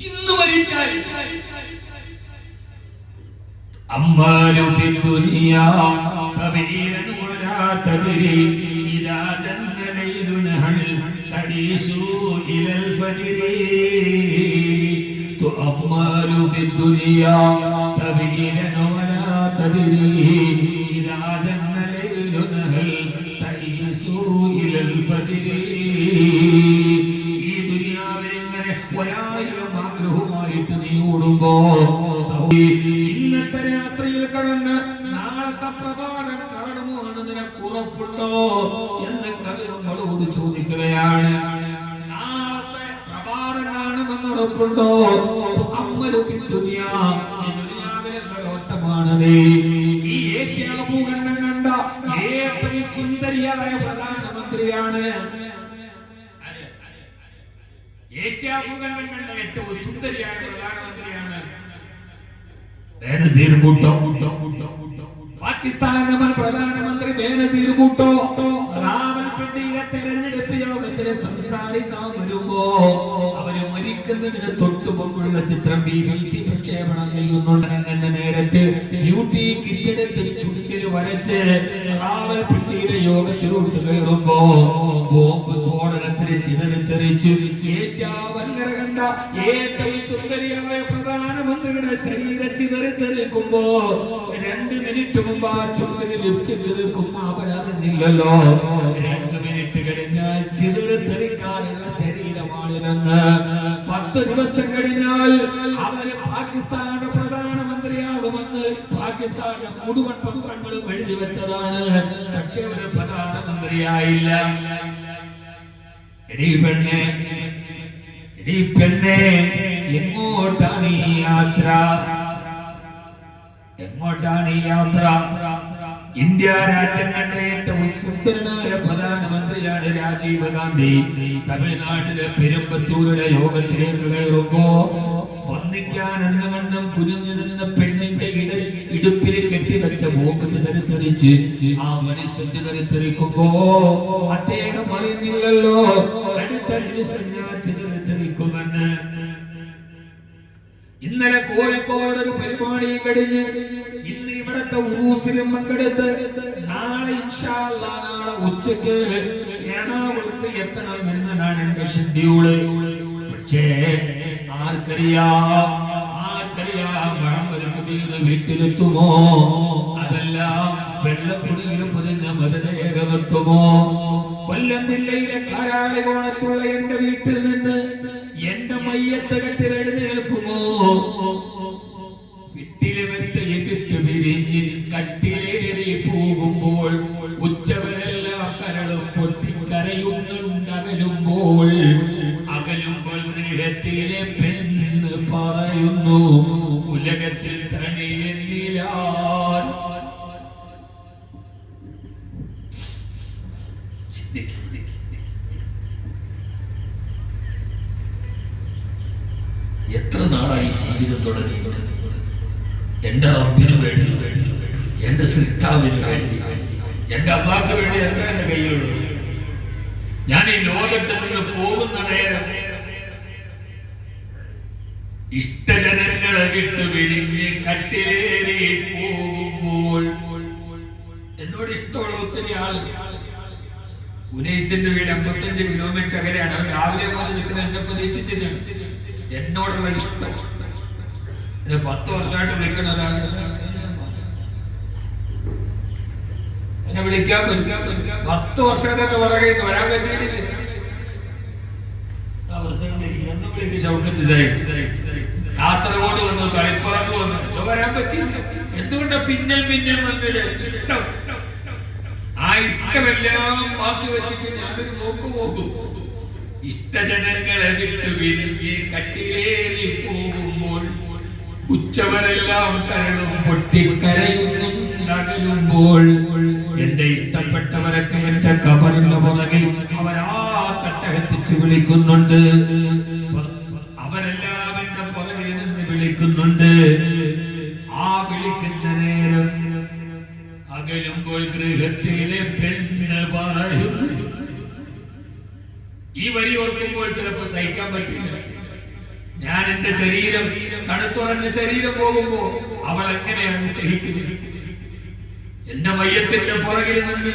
ഇന്ന് മരിച്ചാൽ അമ്മാലു ഫി ദുനിയാ തബീന വലാ തദ്രി ഇദാ ജന്ന ലൈലുൻ ഹൽ തഈശു ഇലൽ ഫജ്രി തുഅമ്മാലു ഫി ദുനിയാ തബീന വലാ തദ്രി ഇദാ ജന്ന ലൈലുൻ ഹൽ തഈശു ഇലൽ ഫജ്രി. ഈ ദുനിയാവിൽ ഇങ്ങനെ ഒരായിരം ആഗ്രഹമായിട്ട് നീ ഓടുമ്പോ ഇന്നത്തെ രാത്രിയിൽ കടന്ന് നാളത്തെ പ്രഭാതം കാണുമോ എന്ന് നിനക്ക് ഉറപ്പുണ്ടോ എന്ന് കവി നമ്മളോട് ചോദിക്കുകയാണ്. നാളത്തെ പ്രഭാതം കാണുമെന്ന് ഉറപ്പുണ്ടോ? ദുനിയാവിലെ കലോട്ടമാണത്. ഈ ഏഷ്യാ ഭൂഖണ്ഡം കണ്ട ഏറ്റവും സുന്ദരിയായ പ്രധാനമന്ത്രിയാണ്. ഏഷ്യാ ഭൂഖണ്ഡം കണ്ട ഏറ്റവും സുന്ദരിയായ പ്രധാനമന്ത്രിയാണ് ബേനസീർ ഭൂട്ടോ. പാകിസ്ഥാൻ പ്രധാനമന്ത്രി ബേനസീർ ഭൂട്ടോ റാവൽപിണ്ടിയിലെ തെരഞ്ഞെടുപ്പ് യോഗത്തില് സംസാരിക്കാൻ വരുമ്പോ അവര് മരിക്കുന്നതിന് തൊട്ടു മുമ്പുള്ള ചിത്രം BBC പ്രക്ഷേപണം ചെയ്യുന്നുണ്ടെന്ന നേരത്ത് ഡ്യൂട്ടി കിറ്റെടുത്ത് ചുണ്ടിൽ വരച്ച് റാവൽപിണ്ടിയിലെ യോഗത്തിലോട്ട് കയറുമ്പോ ബോംബ് സ്ഫോടനത്തിന് ചിതറിത്തെറിച്ച് ഏഷ്യാവൻകര കണ്ട ഏറ്റവും സുന്ദരിയായ പ്രധാനമന്ത്രിയുടെ ശരീരം ചിതറിത്തെറിക്കുമ്പോ 2 മിനിറ്റ് മുമ്പ് ആ ചുണ്ടിൽ ലിപ്സ്റ്റിക് നിൽക്കുന്ന അവരറിഞ്ഞില്ലല്ലോ. 2 മിനിറ്റ് കഴിഞ്ഞാൽ ചിതറിത്തെറിക്കാനുള്ള ശരീരമാണിതെന്ന് 10 ദിവസം കഴിഞ്ഞാൽ അവര് പാകിസ്ഥാന്റെ പ്രധാനമന്ത്രിയാകുമെന്ന് പാകിസ്ഥാന്റെ മുഴുവൻ പത്രങ്ങളും എഴുതി വെച്ചതാണ്. പക്ഷെ ഒരു പ്രധാനമന്ത്രിയായില്ല. എടീ പെണ്ണെ എങ്ങോട്ടാണ് ഈ യാത്ര? ഇന്ത്യ രാജ്യം കണ്ട ഏറ്റവും സുന്ദരനായ പ്രധാനമന്ത്രിയാണ് രാജീവ് ഗാന്ധി. തമിഴ്നാട്ടിലെ പെരുമ്പത്തൂരിലെ യോഗത്തിലേക്ക് കയറുമ്പോ സ്പന്ദിക്കാൻ എന്ന വണ്ണം കുനിഞ്ഞു നിന്ന പെണ്ണിന്റെ ഇടുപ്പിൽ കെട്ടിവെച്ച ബോംബ് ചിതറിത്തെറിച്ച് ആ മനുഷ്യൻ ചിതറിത്തെറിക്കുമ്പോ അദ്ദേഹം അറിയുന്നില്ലല്ലോ അടുത്ത നിമിഷം ഞാൻ ചിതറിത്തെറിക്കുമെന്ന്. ഇന്നലെ കോഴിക്കോട് ഒരു പരിപാടി കഴിഞ്ഞ് ഇന്ന് ഇവിടത്തെ ഉറൂസിലും പങ്കെടുത്ത് നാളെ ഇൻഷാ അല്ലാഹ് നാളെ ഉച്ചക്ക് എറണാകുളത്ത് എത്തണം എന്നാണ് എന്റെ ഷെഡ്യൂള്. പക്ഷേ ആർക്കറിയാം മുഹമ്മദ് കബീർ വീട്ടിലെത്തുമോ? അതല്ല വെള്ളത്തുണിയിൽ പൊതിഞ്ഞ മൃതദേഹമെത്തുമോ? കൊല്ലം ജില്ലയിലെ കാരാളികോണത്തുള്ള എന്റെ വീട്ടിൽ നിന്ന് എന്റെ മയ്യത്ത് കെട്ടിൽ എഴുന്നേൽക്കുമോ? വീട്ടിലെ മെത്തയെ വിട്ടു പിരിഞ്ഞ് കട്ടിലേറി പോകുമ്പോൾ ഉച്ചവരെല്ലാം കരളും പൊട്ടിക്കരയുന്നുണ്ട്. അകലുമ്പോൾ ഗൃഹത്തിലെ പെണ്ണ് പറയുന്നു ഉലകത്തിൽ തണിയെന്നിലാൻ. എത്ര നാളായി ജീവിതം തുടങ്ങിയിട്ട്? എന്റെ റബ്ബിന് വേണ്ടി, എന്റെ സിദ്ധാവിന് വേണ്ടി, എന്റെ അള്ളാഹ്ക്ക് വേണ്ടി എന്താ എന്റെ കയ്യിലുള്ളത്? ഞാൻ ഈ ലോകത്ത് നിന്ന് പോകുന്ന നേരം ഇഷ്ടജനങ്ങളെ വിട്ടു പിരിഞ്ഞ് കട്ടിലേറി പോകുമ്പോൾ എന്നോട് ഇഷ്ടമുള്ള ഒത്തിരി ആളുകൾ. ഉനൈസിന്റെ വീട് 55 കിലോമീറ്റർ അകലെയാണ്. അവൻ രാവിലെ പോലെ നിൽക്കുന്ന എന്നെ പ്രതീക്ഷിച്ചിട്ടാണ്. എന്നോടുള്ള ഇഷ്ടം 10 വർഷമായിട്ട് വിളിക്കുന്ന ഒരാൾ എന്നെ വിളിക്കാൻ 10 വർഷമായിട്ട് പുറകെ വരാൻ പറ്റിയിട്ടില്ല. കാസർഗോഡ് വന്നു, തളിപ്പറമ്പ് വന്നു, വരാൻ പറ്റിയില്ല. എന്തുകൊണ്ടാ പിന്നെ വന്നിട്ട് ഇഷ്ടം? ആ ഇഷ്ടമെല്ലാം ബാക്കി വെച്ചിട്ട് ഞാനൊരു നോക്ക് പോകും. ഇഷ്ടജനങ്ങളെ വിട്ടു പിരിഞ്ഞ് കട്ടിലേറി പോകുമ്പോൾ ഉച്ചവരെല്ലാം കരളും പൊട്ടിക്കരയുന്നുണ്ടകലുമ്പോൾ എന്റെ ഇഷ്ടപ്പെട്ടവരൊക്കെ എന്റെ കബറിന്റെ പുറകിൽ അവരാ അട്ടഹസിച്ച് വിളിക്കുന്നുണ്ട്. അവരെല്ലാം എന്റെ പുറകിൽ നിന്ന് വിളിക്കുന്നുണ്ട്. ആ വിളിക്കുന്ന നേരം അകലുമ്പോൾ ഗൃഹത്തിലെ പെണ്ണ് പറയും. ഈ വരി ഓർക്കുമ്പോൾ ചിലപ്പോൾ സഹിക്കാൻ പറ്റില്ല. ഞാൻ എന്റെ ശരീരം തണുത്തുറഞ്ഞ ശരീരം പോകുമ്പോ അവൾ എങ്ങനെയാണ് സഹിക്കുന്നത്? എന്റെ മയ്യത്തിന്റെ പുറകിൽ നിന്ന്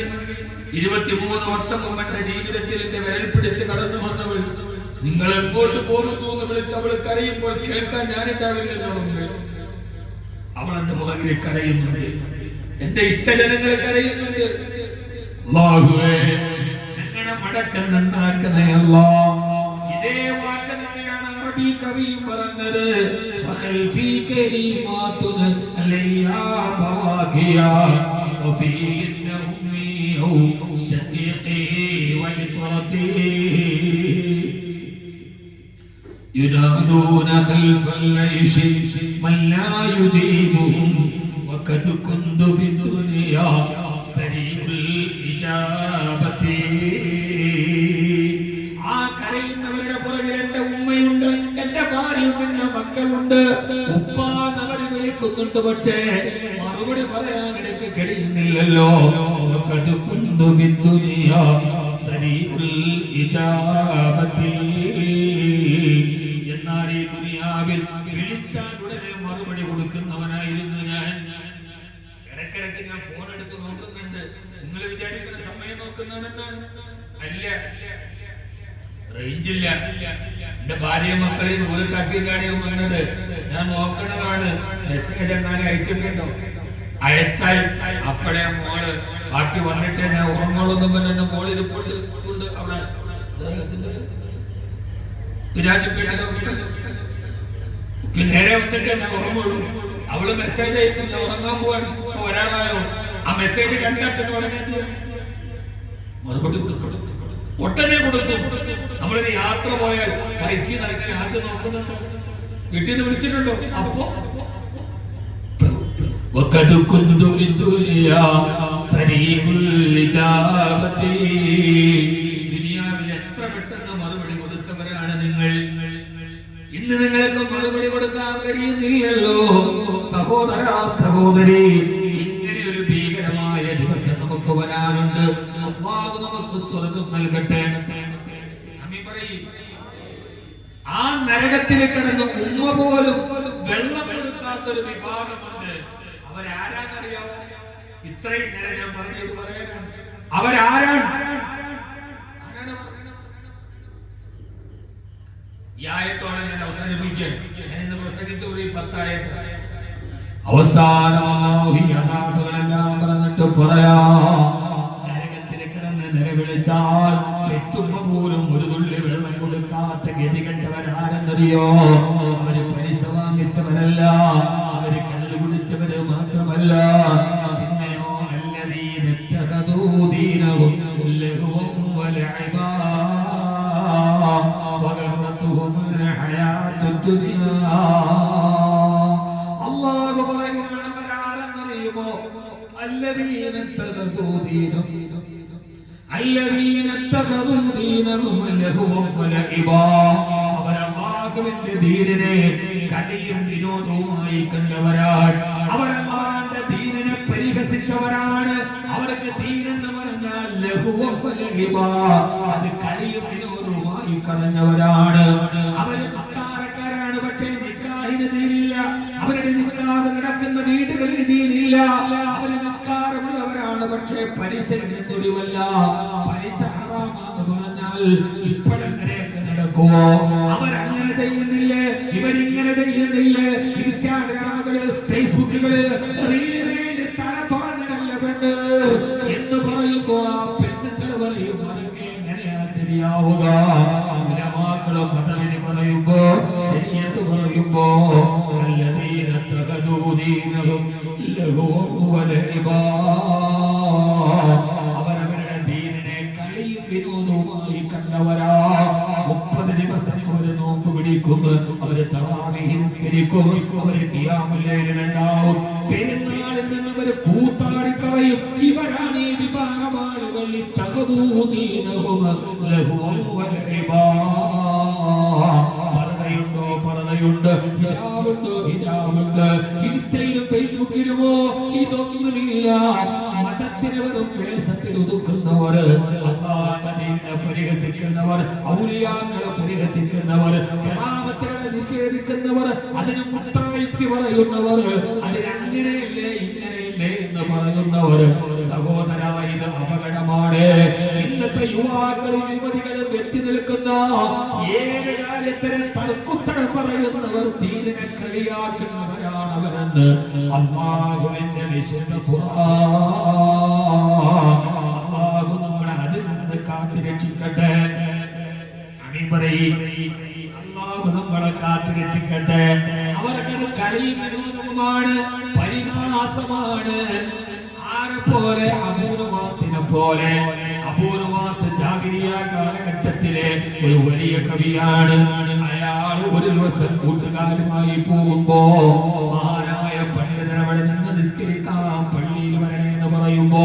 23 വർഷം മുമ്പ് എന്റെ ജീവിതത്തിൽ എന്റെ വിരൽ പിടിച്ച് കടന്നു വന്നവൾ നിങ്ങൾ എങ്ങോട്ട് പോകുന്നു എന്ന് വിളിച്ച് അവൾ കരയുമ്പോൾ കേൾക്കാൻ ഞാനുണ്ടാവില്ലല്ലോ. അവൾ എന്റെ പുറകിൽ കരയുന്നുണ്ട്. എന്റെ ഇഷ്ടജനങ്ങൾ കരയുന്നുണ്ട്. അല്ലാഹുവേ ഞങ്ങളുടെ മടക്കം നന്നാക്കണേ അല്ലാഹ്. ഇതേ വാക്ക് തന്നെയാണ് അറബി കവി പറഞ്ഞത്. വഖൽഫി കരീമാതുൻ അലയ്യാ ബവാഖിയാ വഫീന ഉമ്മി ശഖീഖി വലിത്രതി യുനാദൂന ഖൽഫൽ ഐശി മൻ ലാ യുജീബുഹും വഖദ് കുന്തു ഫി ദുനിയാ സരീഉൽ ഇജാബതി. ആ കരയുന്നവരുടെ പുറകിൽ എന്റെ ഉമ്മയുണ്ട്, എന്റെ ഭാര്യയുണ്ട്, എന്റെ മക്കളുണ്ട്. ഉപ്പാന്നവർ വിളിക്കുന്നുണ്ട്. പക്ഷേ മറുപടി പറയാൻ എനിക്ക് കഴിയുന്നില്ലല്ലോ. വഖദ് കുന്തു ഫി ദുനിയാ സരീഉൽ ഇജാബതി. എന്നാൽ ഈ ദുനിയാവിൽ വിളിച്ചാൽ ഉടനെ മറുപടി കൊടുക്കുന്നവനായിരുന്നു ഞാൻ. ഇടയ്ക്കിടയ്ക്ക് ഞാൻ ഫോൺ എടുത്ത് നോക്കുന്നുണ്ട്. നിങ്ങൾ വിചാരിക്കുന്ന സമയം നോക്കുന്നവനെന്താണ്? അല്ല, റേഞ്ചില്ല. എന്റെ ഭാര്യ മക്കളെയും ദൂരക്കാക്കിയിട്ടാണ് വന്നത്. ഞാൻ നോക്കണതാണ് മെസ്സേജ് എങ്ങാനും അയച്ചിട്ടുണ്ടോ. അയച്ചാൽ അപ്പോഴേ മോള് ബാക്കി വന്നിട്ട് ഞാൻ ഉറങ്ങോളൊന്നും പറഞ്ഞ എന്റെ മോളിരിപ്പുണ്ട് അവിടെ നേരെ വന്നിട്ട് ഞാൻ ഉറങ്ങുള്ളൂ. അവള് മെസ്സേജ് അയക്കും, ഞാൻ ഉറങ്ങാൻ പോവാണ്, വരാറായോ. ആ മെസ്സേജ് കണ്ടിട്ട് മറുപടി കൊടുക്കണം, ഒട്ടനെ കൊടുക്കും. നമ്മളിനി യാത്ര പോയാൽ കഴിച്ച് നടക്കാൻ ആദ്യം നോക്കുന്നുണ്ടോ? വീട്ടിൽ നിന്ന് വിളിച്ചിട്ടുണ്ടോ? അപ്പോ ദുനിയാവിൽ എത്ര പെട്ടെന്ന് മറുപടി കൊടുത്തവരാണ് നിങ്ങൾ. ഇന്ന് നിങ്ങൾക്ക് മറുപടി കൊടുക്കാൻ കഴിയുന്നില്ലല്ലോ. സഹോദര സഹോദരി, ഇങ്ങനെ ഒരു ഭീകരമായ ദിവസം നമുക്ക് വരാനുണ്ട്. അല്ലാഹു നമുക്ക് സ്വർഗ്ഗം നൽകട്ടെ. ആ നരകത്തിൽ കിടന്ന് ഉമ്മ പോലും വെള്ളം കൊടുക്കാത്തൊരു വിഭാഗമുണ്ട്. അവരാരാന്നറിയാമോ? ഇത്രയും നേരം ഞാൻ പറഞ്ഞത് പറയാനാണ്. അവരാരാണ്? ഈ ആയത്തോടെ ഞാൻ അവസാനിപ്പിക്കാൻ. ഞാൻ ഇന്ന് പ്രസംഗിച്ചുകൂടി 10 ആയത്ത്. അവസാനമാണെല്ലാം പറഞ്ഞിട്ട് പറയാ. നരകത്തിൽ കിടന്ന് നിലവിളിച്ചാൽ ചുമ്മ പോലും ഒരു തുള്ളി വെള്ളം കൊടുക്കാത്ത ഗതികെട്ടവരാരെന്നറിയോ? അവര് പലിശ വാങ്ങിച്ചവരല്ല, അവര് കള്ളു കുടിച്ചവര് മാത്രമല്ല. പിന്നെയോ അല്ലദീന ഇത്തഖദൂ ദീനഹും ലഹ്വൻ വലഇബാ വഗറത്തുഹുമുൽ ഹയാത്തുദ് ദുനിയാ. അല്ലാഹു പറയുകയാണ്, അവരാരെന്നറിയുമോ? അല്ലദീന ഇത്തഖദൂ ദീനഹും അവരല്ലാഹുവിന്റെ ദീനിനെ കളിയും വിനോദവുമായി കണ്ടവരാണ്. അവരല്ലാഹുവിന്റെ ദീനിനെ പരിഹസിച്ചവരാണ്. അവർക്ക് ദീനെന്ന് പറഞ്ഞാൽ ലഹുവ വലഇബാ, അത് കളിയും വിനോദവുമായി കളഞ്ഞവരാണ്. അവര് നിസ്കാരക്കാരാണ്, പക്ഷേ നിക്കാഹിന് ദീനില്ല. അവരുടെ നിക്കാഹ് നടക്കുന്ന വീടുകളിൽ ദീനില്ല. അവര് നിസ്കാരമുള്ളവരാണ്, പക്ഷേ പലിശയുടെ തെളിവല്ല. പലിശ ഹറാമാണെന്ന് പറഞ്ഞാൽ ഇപ്പോഴെങ്ങനെയൊക്കെ നടക്കുമോ? അവരങ്ങനെ ചെയ്യുന്നില്ലേ, ഇവരിങ്ങനെ ചെയ്യുന്നില്ലേ? ഇൻസ്റ്റാഗ്രാമുകള്, ഫേസ്ബുക്കുകള്, റീലിന് വേണ്ടി തല തുറന്നിടല്ല പെണ്ണ് എന്ന് പറയുമ്പോൾ ആ പെണ്ണുങ്ങൾ പറയും, അതൊക്കെ എങ്ങനെയാ ശരിയാവുക? ഉലമാക്കളും പദവിന് പറയുമ്പോ, ശരീഅത്ത് പറയുമ്പോ അല്ലദീന തഖദൂ ദീനഹും ലഹ്വൻ വലഇബാ, അവരവരുടെ ദീനിനെ കളിയും വിനോദവുമായി കണ്ടവരാ. 30 ദിവസം അവര് നോമ്പ് പിടിക്കും, അവര് തറാവീഹ് നിസ്കരിക്കും, അവര് ഖിയാമുൽ ലൈലിൽ ഉണ്ടാവും. പെരുന്നാളിൽ നിന്ന് അവര് കൂത്താടിക്കളയും. ഇവരാണ് ഈ വിഭാഗം ആളുകൾ ഇത്തഖദൂ ദീനഹും ലഹുവൻ വലഇബാ. പർദയുണ്ട്, ഹിജാബുണ്ട്, ഇൻസ്റ്റയിലും ഫേസ്ബുക്കിലുമോ ഇതൊന്നുമില്ല. മതത്തിന് വെറും വേഷത്തിൽ ഒതുക്കുന്നവർ, അല്ലാഹുവിനെ പരിഹസിക്കുന്നവർ, ഔലിയാക്കളെ പരിഹസിക്കുന്നവർ, കറാമത്തുകളെ നിഷേധിക്കുന്നവർ, അതിന് മുട്ടായിത്തി പറയുന്നവർ, അതിനങ്ങനെയല്ലേ ഇങ്ങനെയല്ലേ എന്ന് പറയുന്നവർ, സഹോദരാ ഇത് അപകടമാണ്. ഇന്നത്തെ യുവാക്കളും യുവതികളും എത്തി നിൽക്കുന്ന ഏത് കാര്യത്തിനും തർക്കുത്തരം പറയുന്നവർ, ദീനിനെ കളിയാക്കുന്നവരാണ് അവരെന്ന് അല്ലാഹുവിന്റെ വിശുദ്ധ ഖുർആൻ. അല്ലാഹു നമ്മളെ അതിൽ നിന്ന് കാത്തുരക്ഷിക്കട്ടെ. ആമീൻ പറയ്. അല്ലാഹു നമ്മളെ കാത്തുരക്ഷിക്കട്ടെ. അവർക്കത് കളിയും വിനോദവുമാണ്, പരിഹാസമാണ്. ആരെ പോലെ? അബൂനുവാസിനെ പോലെ. അബൂനുവാസ് ജാഹിലിയ്യ കാലഘട്ടത്തിലെ ഒരു വലിയ കവിയാണ്. അയാൾ ഒരു ദിവസം കൂട്ടുകാരുമായി പോകുമ്പോ മഹാനായ പണ്ഡിതൻ അവിടെ നിന്ന് നിസ്കരിക്കാൻ പള്ളിയിൽ വരണേ എന്ന് പറയുമ്പോ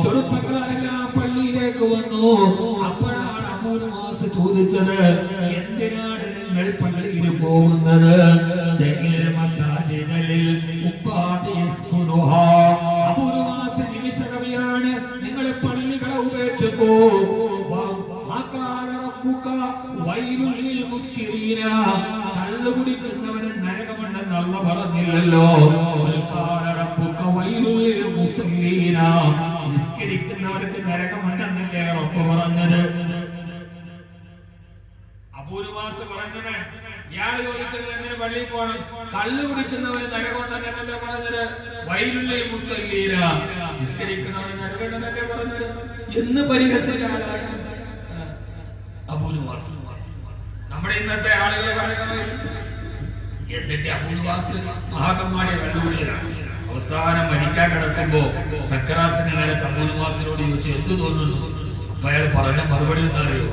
ചെറുപ്പക്കാരെല്ലാം പള്ളിയിലേക്ക് വന്നു. അപ്പോഴാണ് അബൂനുവാസ് ചോദിച്ചത്, എന്തിനാണ് നിങ്ങൾ പള്ളിയിൽ പോകുന്നത്? അബൂനുവാസ് നിമിഷകവിയാണ്. നിങ്ങൾ പള്ളികളെ ഉപേക്ഷിക്കൂ. കള്ളു കുടിക്കുന്നവന് നരകമുണ്ടെന്ന് അല്ലാഹു പറഞ്ഞില്ലല്ലോ. നിസ്കരിക്കുന്നവർക്ക് നരകമുണ്ടെന്നല്ലേ റബ്ബ് പറഞ്ഞത്? അബൂനുവാസ് പറഞ്ഞത്. ഇയാള് ചോദിച്ചത് എങ്ങനെ പള്ളിയിൽ പോകണം? കള്ളു കുടിക്കുന്നവന് നരകമുണ്ടെന്നല്ലേ പറഞ്ഞത്? വൈലുല്ലിൽ മുസല്ലീന, നിസ്കരിക്കുന്നവന് നരകമുണ്ടെന്നല്ലേ പറഞ്ഞത് എന്ന് പരിഹസിച്ച ആളാണ് അബൂനുവാസ്. നമ്മുടെ ഇന്നത്തെ ആളുകളെ പറയുന്നത് എന്നിട്ട് അബൂനുവാസ് മഹാകമ്മാടിയ കള്ളുകൂടിയതാണ്. അവസാനം മരിക്കാൻ കിടക്കുമ്പോ സക്കറാത്തിന്റെ കാലത്ത് അബൂനുവാസിനോട് ചോദിച്ചു, എന്ത് തോന്നുന്നു? അപ്പൊ അയാൾ പറഞ്ഞ മറുപടി എന്താ അറിയോ?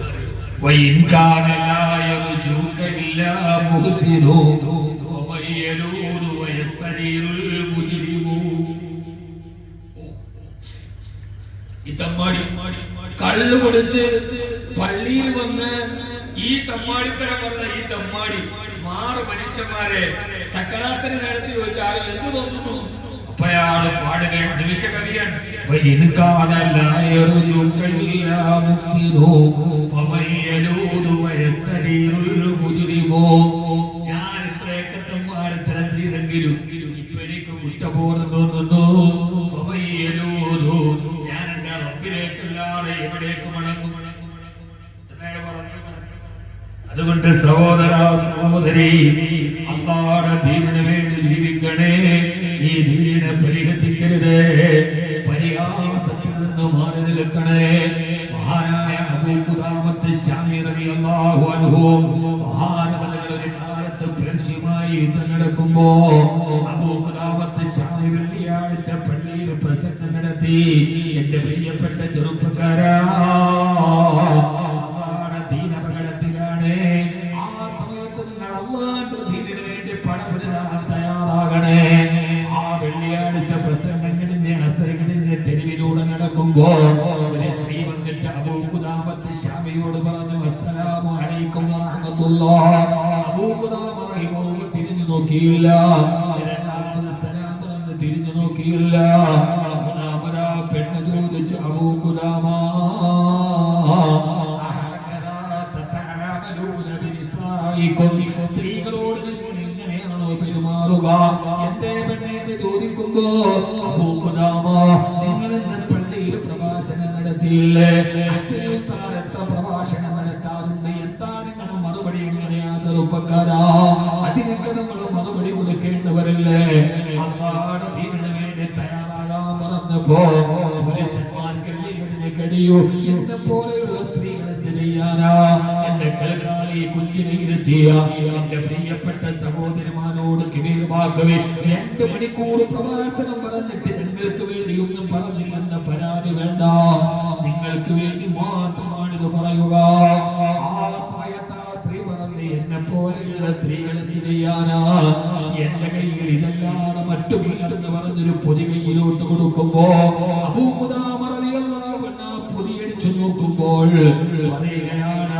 കള്ളു കുടിച്ച് പള്ളിയിൽ വന്ന് ഈ തമ്മാടിത്തരം പറഞ്ഞ ഈ തമ്മാടി മാറ് മനുഷ്യന്മാരെ സക്കറാത്തിന് നേരത്തെ ചോദിച്ചാൽ എന്ത് തോന്നുന്നു? അപ്പൊ അയാള് പാടുകയാണ്, നിമിഷ കവിയാണ്. ഞാൻ ഇത്രയൊക്കെ തമ്മാടിത്തരം ചെയ്തെങ്കിലും ഇപ്പൊ എനിക്ക് കുറ്റബോധം തോന്നുന്നു. ഞാൻ എന്റെ റബ്ബിലേക്കല്ലാതെ എവിടേക്ക് മടങ്ങും? അതുകൊണ്ട് സഹോദര സഹോദരി, അല്ലാഹുവിന്റെ ദീനിന് വേണ്ടി ജീവിക്കണേ. ഈ ദീനിനെ പരിഹസിക്കരുത്, പരിഹാസത്തിൽ നിന്ന് മാറി നിൽക്കണേ. മഹാനായ അബൂ ഖുദാമത്ത് ശാമി റളിയല്ലാഹു അൻഹു മഹാനവറുകൾ ഒരു കാലത്ത് പേർഷ്യയുമായി യുദ്ധം നടക്കുമ്പോ അബൂ ഖുദാമത്ത് ശാമി വെള്ളിയാഴ്ച പള്ളിയിൽ പ്രസംഗം നടത്തി. എന്റെ പ്രിയപ്പെട്ട ചെറുപ്പക്കാരാ, തയ്യാറാകണേ. ആ വെള്ളിയാഴ്ച പ്രസംഗം കഴിഞ്ഞ് അസർ കഴിഞ്ഞ് തെരുവിലൂടെ നടക്കുമ്പോ ഒരു സ്ത്രീ വന്നിട്ട് അബൂ ഖുദാമത്ത് ശാമിയോട് പറഞ്ഞു, അസ്സലാമു അലൈക്കും വറഹ്മത്തുള്ളാഹ്. അബൂ ഖുദാമ റഹിമഹുല്ലാഹ് തിരിഞ്ഞു നോക്കിയില്ല. രണ്ടാമത് സലാം പറഞ്ഞ് തിരിഞ്ഞു നോക്കിയില്ല. മൂന്നാമത് പെണ്ണ് ചോദിച്ചു, അബൂ ഖുദാമ സ്ത്രീകളോട് പെരുമാറുക എന്തേ പെണ്ണേന്ന് ചോദിക്കുമ്പോ അബൂ ഖുദാമ നിങ്ങൾ ഇന്ന് പള്ളിയിൽ പ്രഭാഷണം നടത്തിയില്ലേ? എത്ര പ്രഭാഷണം നടത്താറുണ്ട്? എന്താ നിങ്ങളുടെ മറുപടി? എങ്ങനെയാ ചെറുപ്പക്കാരാ? അതിനൊക്കെ നമ്മൾ മറുപടി കൊടുക്കേണ്ടവരല്ലേ? അല്ലാഹുവിന്റെ ദീനിന് വേണ്ടി തയ്യാറാകാൻ പറഞ്ഞപ്പോ പുരുഷന്മാർക്കല്ലേ ഇതിന് കഴിയൂ? എന്നെ പോലെയുള്ള സ്ത്രീകൾ എന്ത് ചെയ്യാനാ? എന്റെ കൽക്കാലി കുഞ്ചിനെ ഇരുത്തിയ എന്റെ പ്രിയപ്പെട്ട സഹോദരിമാരോട് കിബീർവാക്കവേ 2 മണിക്കൂർ പ്രഭാഷണം പറഞ്ഞിട്ട് നിങ്ങൾക്ക് വേണ്ടി ഒന്നും പറഞ്ഞില്ലെന്ന പരാതി വേണ്ട. നിങ്ങൾക്ക് വേണ്ടി മാത്രമാണ് ഇത് പറയുക. ആ സമയത്ത് ആ സ്ത്രീ പറഞ്ഞ് എന്നെ പോലെയുള്ള സ്ത്രീകൾ എന്ത് ചെയ്യാനാ? എന്റെ കയ്യിൽ ഇതല്ലാതെ മറ്റുമില്ലെന്ന് പറഞ്ഞൊരു പൊതി കയ്യിലോട്ട് കൊടുക്കുമ്പോ അബൂ ഖുദാമ റളിയല്ലാഹു വിളിക്കുമ്പോൾ പറയുകയാണ്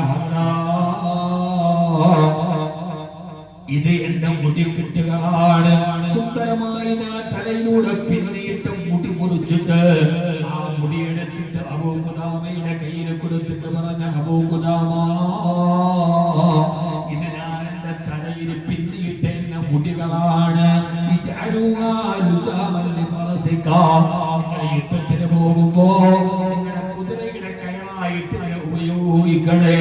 ഇത് എന്റെ മുടിക്കെട്ടുകളാണ്. സുന്ദരമായി ഞാൻ തലയിലൂടെ പിന്നിട്ട മുടി മുറിച്ചിട്ട് ആ മുടിയെടുത്തിട്ട് അബൂ ഖുദാമയുടെ കയ്യിൽ കൊടുത്തിട്ട് പറഞ്ഞ അബൂ ഖുദാമ, ഇത് ഞാൻ എന്റെ തലയിൽ പിന്നിട്ട എന്നെ മുടികളാണ്. യുദ്ധത്തിന് പോകുമ്പോ നിങ്ങളുടെ കുതിരയുടെ കയറായിട്ട് ഇതിനെ ഉപയോഗിക്കണേ.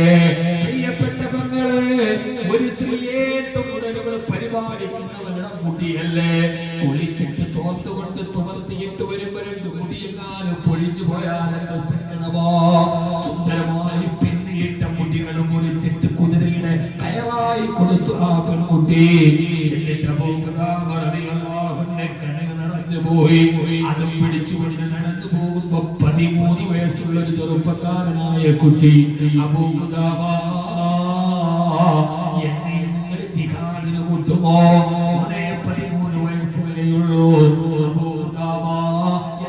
പ്രിയപ്പെട്ട പെങ്ങളെ, ഒരു സ്ത്രീയെ പരിപാലിക്കുന്നവരുടെ മുടിയല്ലേ, കുളിച്ചിട്ട് തോർത്തുകൊണ്ട് തുവർത്തിയിട്ട് വരുമ്പോ രണ്ട് മുടിയെങ്ങാനും പൊഴിഞ്ഞു പോയാൽ എന്റെ സങ്കടമോ. സുന്ദരമായി പിന്നിട്ട മുടികൾ മുറിച്ചിട്ട് കുതിരയുടെ കയറായി കൊടുത്തു ആ പെൺകുട്ടി. എന്നിട്ട് കണ്ണിന് നിറഞ്ഞു പോയി. അതും പിടിച്ചുകൊണ്ട് നടന്നു പോകുമ്പോ 13 വയസ്സുള്ള ഒരു ചെറുപ്പക്കാരനായ കുട്ടി അബൂ ഖുദാമ, എന്നെ നിങ്ങൾ ജിഹാദിന് കൂട്ടുമോ? 13 വയസ്സല്ലേയുള്ളൂ. അബൂ ഖുദാമ,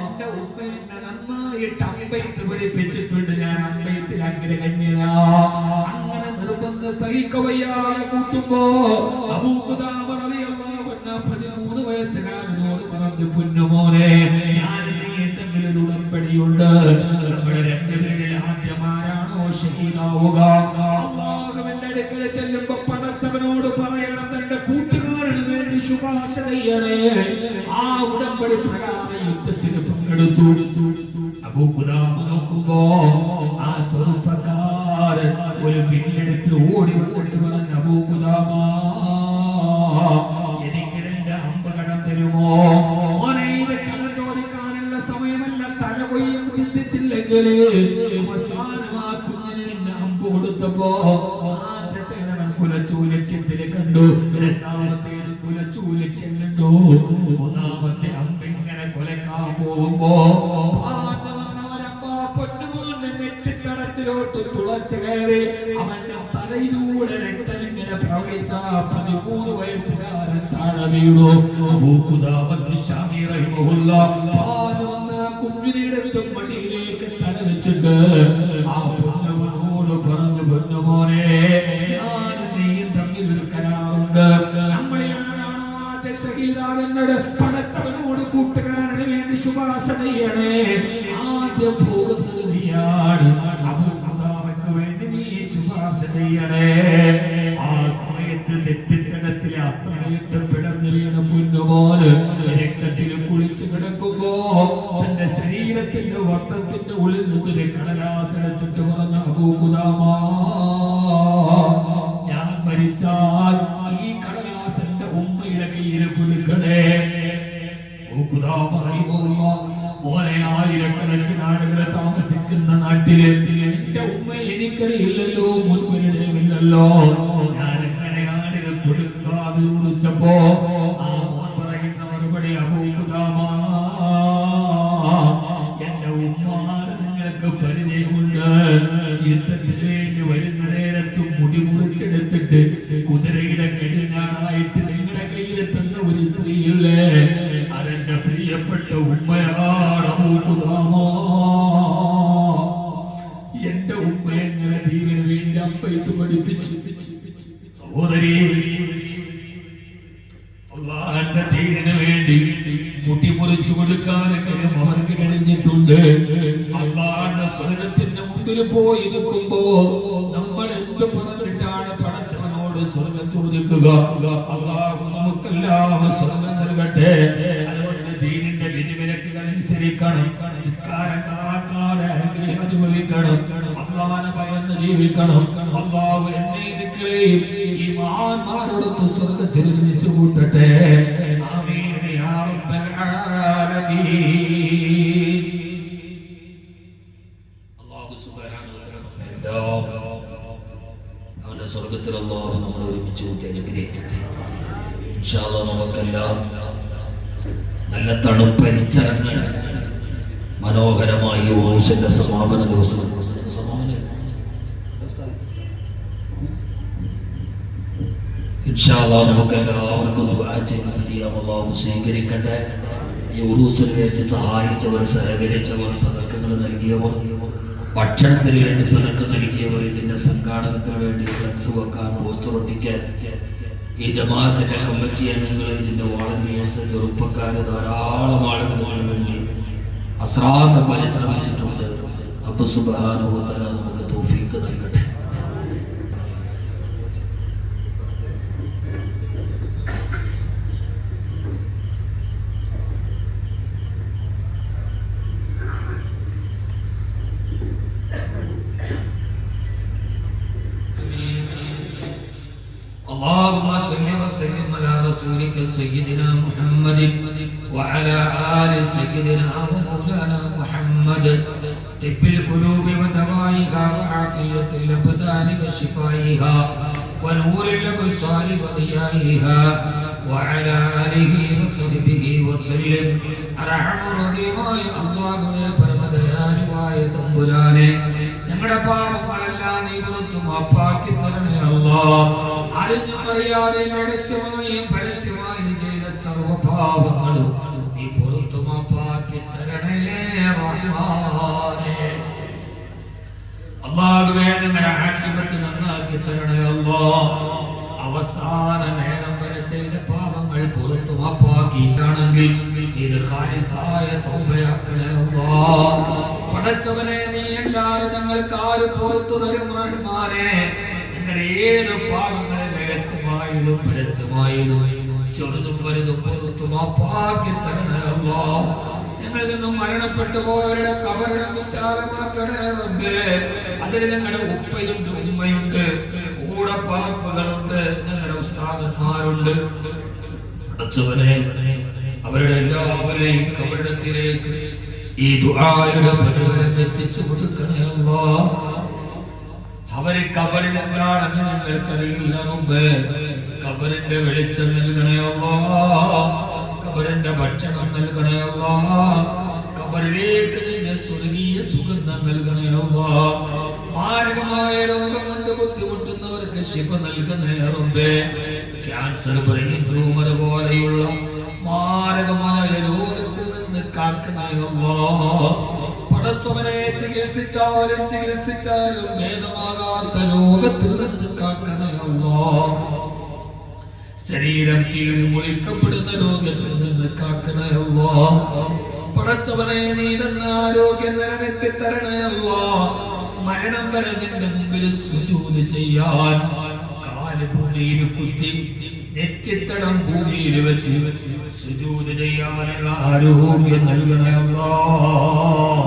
എന്റെ ഉമ്മ എന്നെ നന്നായിട്ട് അമ്പെയ്ത്ത് പഠിപ്പിച്ചിട്ടുണ്ട്. ഞാൻ അമ്പെയ്ത്തിൽ അഗ്രഗണ്യനാ. അങ്ങനെ നിർബന്ധം സഹിക്കവയ്യാതെ കൂട്ടുമ്പോ അബൂ ഖുദാമ റളിയല്ലാഹു അൻഹു 13 വയസ്സുകാരനോട് പറഞ്ഞു, പൊന്നുമോനെ, ഞാൻ എന്തെങ്കിലും ഒരു ഉടമ്പടിയുണ്ട്. നമ്മുടെ രണ്ടുപേരിൽ ആദ്യമാരാണോ ഷഹീദാവുക? അല്ലാഹുവിന്റെ അടുക്കൽ ചെല്ലുമ്പോ പടച്ചവനോട് പറയണം, തന്റെ കൂട്ടുകാരന് വേണ്ടി ശുപാർശ ചെയ്യണേ. ആ ഉടമ്പടി പ്രകാരം യുദ്ധത്തിന് പങ്കെടുത്തു. അബൂ ഖുദാമ നോക്കുമ്പോ ആ ചെറുപ്പക്കാരൻ ഒരു വില്ലെടുത്ത് ഓടി വന്നിട്ട് പറഞ്ഞു, അബൂ ഖുദാമ, എനിക്ക് 2 അമ്പകടം തരുമോ? മോനെ, ഇത് കട ചോദിക്കാനുള്ള സമയമല്ല. തല കൊയ്യും ചിന്തിച്ചില്ലെങ്കിൽ അവസാനം ആ കുഞ്ഞിന് 2 അമ്പ് കൊടുത്തപ്പോ ആദ്യത്തേനവൻ കുലച്ചു ലക്ഷ്യത്തിൽ കണ്ടു, രണ്ടാമത്തേത് കുലച്ചു ലക്ഷ്യം കണ്ടു, മൂന്നാമത്തെ അമ്പ് ഇങ്ങനെ കൊലക്കാൻ പോകുമ്പോ ോട്ട് തുളച്ചു കയറി അവന്റെ തലയിലൂടെ രക്തം ഇങ്ങനെ പ്രവഹിച്ച 13 വയസ്സുകാരൻ താഴെ വീണു. അബൂ ഖുദാമ ശാമി റഹിമഹുല്ലാഹ് കുഞ്ഞിനിയുടെ വിധം മടിയിലേക്ക് തല വെച്ചിട്ട് ആ പൊന്നവനോട് പറഞ്ഞു, പൊന്നുമോനെ, ഞാനും നീയും തമ്മിൽ ഒരു കരാറുണ്ട്. നമ്മളിൽ ആരാണോ ആദ്യ ഷഹീദാകുന്നത് പടച്ചവനോട് കൂട്ടുകാരന് വേണ്ടി ശുപാർശ ചെയ്യണേ. ആദ്യം പോകുന്നത് നീയാണ്. ആ സമയത്ത് തെറ്റിത്തടത്തിൽ അസ്ത്രമായിട്ട് പിടഞ്ഞു വീണ പൊന്നുമോന് രക്തത്തിൽ കുളിച്ചു കിടക്കുമ്പോ തന്റെ ശരീരത്തിന്റെ വസ്ത്രത്തിന്റെ ഉള്ളിൽ നിന്നൊരു കടലാസ് എടുത്തിട്ട് പറഞ്ഞ, അബൂ ഖുദാമ, ഞാൻ മരിച്ചാൽ ഈ കടലാസ് എന്റെ ഉമ്മയുടെ കയ്യിൽ കൊടുക്കണേ. അബൂ ഖുദാമ റഹിമഹുല്ലാഹ്, മോനെ, ആയിരക്കണക്കിന് ആളുകളെ താമസിക്കുന്ന നാട്ടില് എന്റെ ഉമ്മ എനിക്കറിയില്ലല്ലോ, മുൻപരിടമില്ലല്ലോ, ഞാൻ എങ്ങനെയാണ് ഇത് കൊടുക്കുക എന്ന് ചോദിച്ചപ്പോ ആ മോൻ പറയുന്ന മറുപടി, അബൂ ഖുദാമ, എന്റെ ഉമ്മാനെ നിങ്ങൾക്ക് പരിചയമുണ്ട്. യുദ്ധത്തിന് വേണ്ടി വരുന്ന നേരത്ത് മുടി മുറിച്ചെടുത്തിട്ട് കുതിരയുടെ കെടിഞ്ഞാണായിട്ട് നിങ്ങളുടെ കയ്യിൽ തന്ന ഒരു സ്ത്രീയില്ലേ, അതെന്റെ പ്രിയപ്പെട്ട ഉമ്മയാണ് അബൂ ഖുദാമ. എന്റെ ഉമ്മ എങ്ങനെ ദീനിന് വേണ്ടി അമ്പെയ്ത്ത് പഠിപ്പിച്ചു. സഹോദരി, അല്ലാഹുവിന്റെ ദീനിന് വേണ്ടി മുടി മുറിച്ചു കൊടുക്കാനൊക്കെ അവർക്ക് കഴിഞ്ഞിട്ടുണ്ട്. അല്ലാഹുവിന്റെ സ്വർഗ്ഗത്തിന്റെ മുമ്പിൽ പോയി നിൽക്കുമ്പോ നമ്മൾ എന്ത് പറഞ്ഞിട്ടാണ് പടച്ചവനോട് സ്വർഗ്ഗം ചോദിക്കുക? അല്ലാഹു നമുക്കെല്ലാം സ്വർഗ്ഗം നൽകട്ടെ. അതുകൊണ്ട് ദീനിന്റെ വിധിവിലക്കുകൾ അനുസരിക്കണം, നിസ്കാരം കാക്കാതെ അനുഭവിക്കണം, അല്ലാഹുവിനെ ഭയന്ന് ജീവിക്കണം. അല്ലാഹു എന്നെ നിങ്ങളെയും ഈ മഹാന്മാരോടൊത്ത് സ്വർഗ്ഗത്തിൽ ഒരുമിച്ച് കൂട്ടട്ടെ. ആമീൻ യാ റബ്ബൽ ആലമീൻ. അല്ലാഹു സുബ്ഹാനഹു വ തആല അവന്റെ സ്വർഗ്ഗത്തിൽ അല്ലാഹു നമ്മളെ ഒരുമിച്ച് കൂട്ടി അനുഗ്രഹിക്കട്ടെ. ഇൻഷാ അല്ലാഹ് നമുക്കെല്ലാം നല്ല തണുപ്പരിച്ചറിഞ്ഞ മനോഹരമായി ഉറൂസിന്റെ സമാപന ദിവസം ഇൻഷാ അല്ലാഹ് നമുക്ക് എല്ലാവർക്കും ദുആ ചെയ്ത് അല്ലാഹു സ്വീകരിക്കട്ടെ. ഈ ഉറൂസിൽ വെച്ച് സഹായിച്ചവർ, സഹകരിച്ചവർ, സദഖകൾ നൽകിയവർ ഭക്ഷണത്തിന് വേണ്ടി സദക്ക നൽകിയവർ, ഇതിന്റെ സംഘാടനത്തിന് വേണ്ടി ഫ്ലക്സ് വെക്കാൻ, പോസ്റ്റർ ഒട്ടിക്കാൻ, ഈ ജമാഅത്തിന്റെ കമ്മിറ്റി അംഗങ്ങൾ, ഇതിന്റെ വോളണ്ടിയേഴ്സ്, ചെറുപ്പക്കാര്, ധാരാളം ആളുകൾക്ക് വേണ്ടി അശ്രാന്തം പരിശ്രമിച്ചിട്ടുണ്ട്. അല്ലാഹു സുബ്ഹാനഹു വ തആല നമുക്ക് തൗഫീഖ് നൽകട്ടെ. اللهم صل وسلم على رسولك سيدنا محمد وعلى آل سيدنا ومولانا محمد طب القلوب ودوائها وعافية الأبدان وشفائها ونور الأبصار وضيائها وعلى آله وصحبه وسلم. أرحم الراحمين الله يا പരമദയാലുവായ തമ്പുരാനെ, ഞങ്ങളുടെ പാപങ്ങളെല്ലാം നീ പുറത്തു മാപ്പാക്കി തരണേ അല്ലാഹ്. അറിഞ്ഞും അറിയാതെ രഹസ്യമായും പരസ്യമായും ചെയ്ത സർവ്വപാപങ്ങളും നീ പുറത്തു മാപ്പാക്കി തരണേ റഹ്മാനേ. അല്ലാഹുവേ, ഞങ്ങളുടെ ആഖിബത്ത് നന്നാക്കി തരണേ അല്ലാഹ്. അവസാന നേരം വരെ ചെയ്ത പാപങ്ങൾ പുറത്തു മാപ്പാക്കിയിട്ടാണെങ്കിൽ ഇത് ഖാലിസായ തൗബയാക്കണേ അല്ലാഹ്. പടച്ചവനെ, നീ എല്ലാവരും ഞങ്ങൾക്ക് ആര് പുറത്തു തരും റഹ്മാനേ. ഞങ്ങളുടെ ഏത് പാപങ്ങളെ രഹസ്യമായതും പരസ്യമായതും ചെറുതും വലുതും പുറത്തു മാപ്പാക്കി തരണേ അല്ലാഹ്. ഞങ്ങളിൽ നിന്നും മരണപ്പെട്ടു പോയവരുടെ ഖബറിടം വിശാലമാക്കണേ റബ്ബേ. അതിൽ ഞങ്ങളുടെ ഉപ്പയുണ്ട്, ഉമ്മയുണ്ട്, കൂടെ പറപ്പുകളുണ്ട്, ഞങ്ങളുടെ ഉസ്താദന്മാരുണ്ട്. പടച്ചവനെ, അവരുടെ എല്ലാവരെയും ഖബറിടത്തിലേക്ക് ഈ ദുആയുടെ പ്രതിഫലം എത്തിച്ചു കൊടുക്കണേ അല്ലാഹ്. അവര് ഖബറിൽ എന്താണെന്ന് ഞങ്ങൾക്കറിയില്ല റബ്ബേ. ഖബറിന്റെ വെളിച്ചം നൽകണേ അല്ലാഹ്. ഖബറിന്റെ ഭക്ഷണം നൽകണേ അല്ലാഹ്. ഖബറിലേക്ക് നിന്റെ സ്വർഗീയ സുഗന്ധം നൽകണേ അല്ലാഹ്. മാരകമായ രോഗം കൊണ്ട് ബുദ്ധിമുട്ടുന്നവർക്ക് ശിഫ നൽകണേ റബ്ബേ. ക്യാൻസർ, ബ്രെയിൻ ട്യൂമർ പോലെയുള്ള മാരകമായ രോഗത്തിൽ നിന്ന് കാക്കണേ അല്ലാഹ്. പടച്ചവനെ, ചികിത്സിച്ചാലും ഭേദമാകാത്ത രോഗത്തിൽ നിന്ന് കാക്കണേ അല്ലാഹ്. ശരീരം കീറി മുറിക്കപ്പെടുന്ന രോഗത്തിൽ നിന്ന് കാക്കണേ അല്ലാഹ്. പടച്ചവനെ, നീ തന്ന ആരോഗ്യം നിലനിർത്തി തരണേ അല്ലാഹ്. മരണം വരെ നിന്റെ മുമ്പിൽ സുജൂദ് ചെയ്യാൻ, കാല് ഭൂമിയിൽ കുത്തി നെറ്റിത്തടം ഭൂമിയിൽ വെച്ച് സുജൂദ് ചെയ്യാനുള്ള ആരോഗ്യം നൽകണേ അല്ലാഹ്.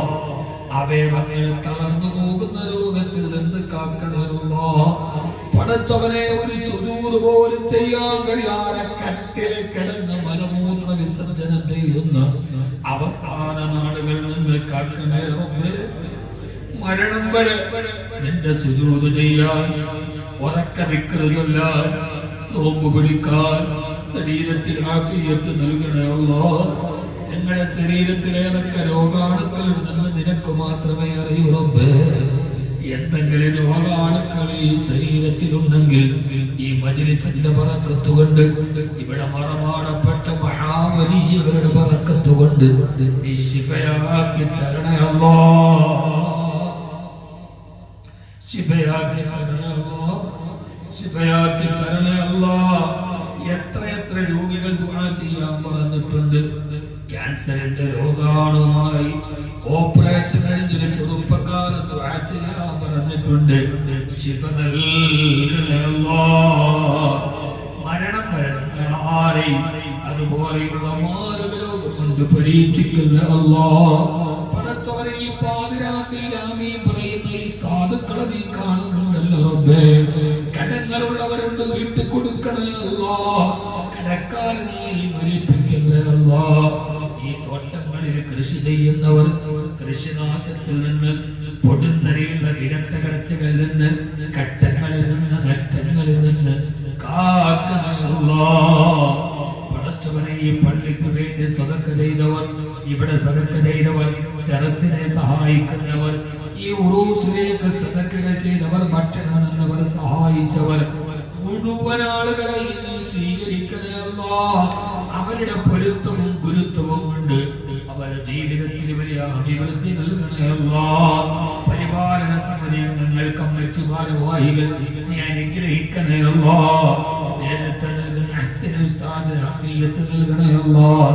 അവയവങ്ങൾ തളർന്നു പോകുന്ന രോഗത്തിൽ നിന്ന് കാക്കണേ അല്ലാഹ്. പടച്ചവനെ, ഒരു സുജൂദ് പോലും ചെയ്യാൻ കഴിയാതെ കട്ടിൽ കിടന്ന് മലമൂത്ര വിസർജനം ചെയ്യുന്ന അവസാന നാടുകളിൽ നിന്ന് കാക്കണേ റബ്ബേ. മരണം വരെ നിന്റെ സുജൂദ് ചെയ്യാൻ, ഉറക്ക ദിക്ർ ചൊല്ലാൻ, നോമ്പ് പിടിക്കാൻ ശരീരത്തിൽ ആഫിയത്ത് നൽകണേ അല്ലാഹ്. ഞങ്ങളുടെ ശരീരത്തിലേതൊക്കെ രോഗാണുക്കൾ ഉണ്ടെന്ന് നിനക്ക് മാത്രമേ അറിയൂ റബ്ബേ. എന്തെങ്കിലും രോഗാണുക്കൾ ഈ ശരീരത്തിലുണ്ടെങ്കിൽ ഈ മജ്‌ലിസിന്റെ ബറക്കത്ത് കൊണ്ട്, ഇവിടെ മറമാടപ്പെട്ട മഹാവലിയകളുടെ ബറക്കത്ത് കൊണ്ട് നീ ശിഫയാക്കി തരണേ അല്ലാഹ്. ശിഫയാക്കി തരണേ അല്ലാഹ്. ശിഫയാക്കി തരണേ അല്ലാഹ്. എത്ര രോഗികൾ ദുആ ചെയ്യാൻ പറഞ്ഞിട്ടുണ്ട്. ക്യാൻസറിന്റെ രോഗാണുമായി ഓപ്പറേഷൻ കഴിഞ്ഞൊരു ചെറുപ്പക്കാരൻ ദുആ ചെയ്യാൻ പറഞ്ഞിട്ടുണ്ട്. ശിഫ നൽകണേ അല്ലാഹ്. മരണം വരെ ആരെയും അതുപോലെയുള്ള മാരക രോഗം കൊണ്ട് പരീക്ഷിക്കില്ല അല്ലാഹ്. പടച്ചവനെ, ഈ പാതിരാത്രിയിൽ ആമീൻ പറയുന്ന ഈ സാധുക്കളെ നീ കാണുന്നുണ്ടല്ലോ റബ്ബേ. കടങ്ങളുള്ളവരുണ്ട്, വീട്ടിൽ കൊടുക്കണേ അല്ലാഹ്. കടക്കാരനായി മരിപ്പിക്കല്ലേ അല്ലാഹ്. ഈ തോട്ടങ്ങളിൽ കൃഷി ചെയ്യുന്നവർ കൃഷിനാശത്തിൽ നിന്ന്, പൊടുന്നരയുള്ള ഇടത്തകർച്ചകളിൽ നിന്ന്, കട്ടങ്ങളിൽ നിന്ന്, നഷ്ടങ്ങളിൽ നിന്ന് കാക്കണേ അല്ലാഹ്. പടച്ചവനെ, ഈ പള്ളിക്ക് വേണ്ടി സദഖ ചെയ്തവർ, ഇവിടെ സദഖ ചെയ്തവർ, ദർസിനെ സഹായിക്കുന്നവർ, ഈ ഉറൂസിലേക്ക് സദഖകൾ ചെയ്തവർ, ഭക്ഷണം എന്നവർ സഹായിച്ചവർ, മുഴുവൻ ആളുകളെയും നീ സ്വീകരിക്കണേ അല്ലാഹ്. അവരുടെ പൊരുത്തവും ഗുരുത്വവും കൊണ്ട് അവരുടെ ജീവിതത്തിൽ വലിയ അഭിവൃദ്ധി നൽകണേ അല്ലാഹ്. കമ്മിറ്റി ഭാരവാഹികൾ നീ അനുഗ്രഹിക്കണേ അല്ലാഹ്. നേതൃത്വം നൽകുന്ന ഹസ്സൻ ഉസ്താദിന് ആഫിയത്ത് നൽകണേ അല്ലാഹ്.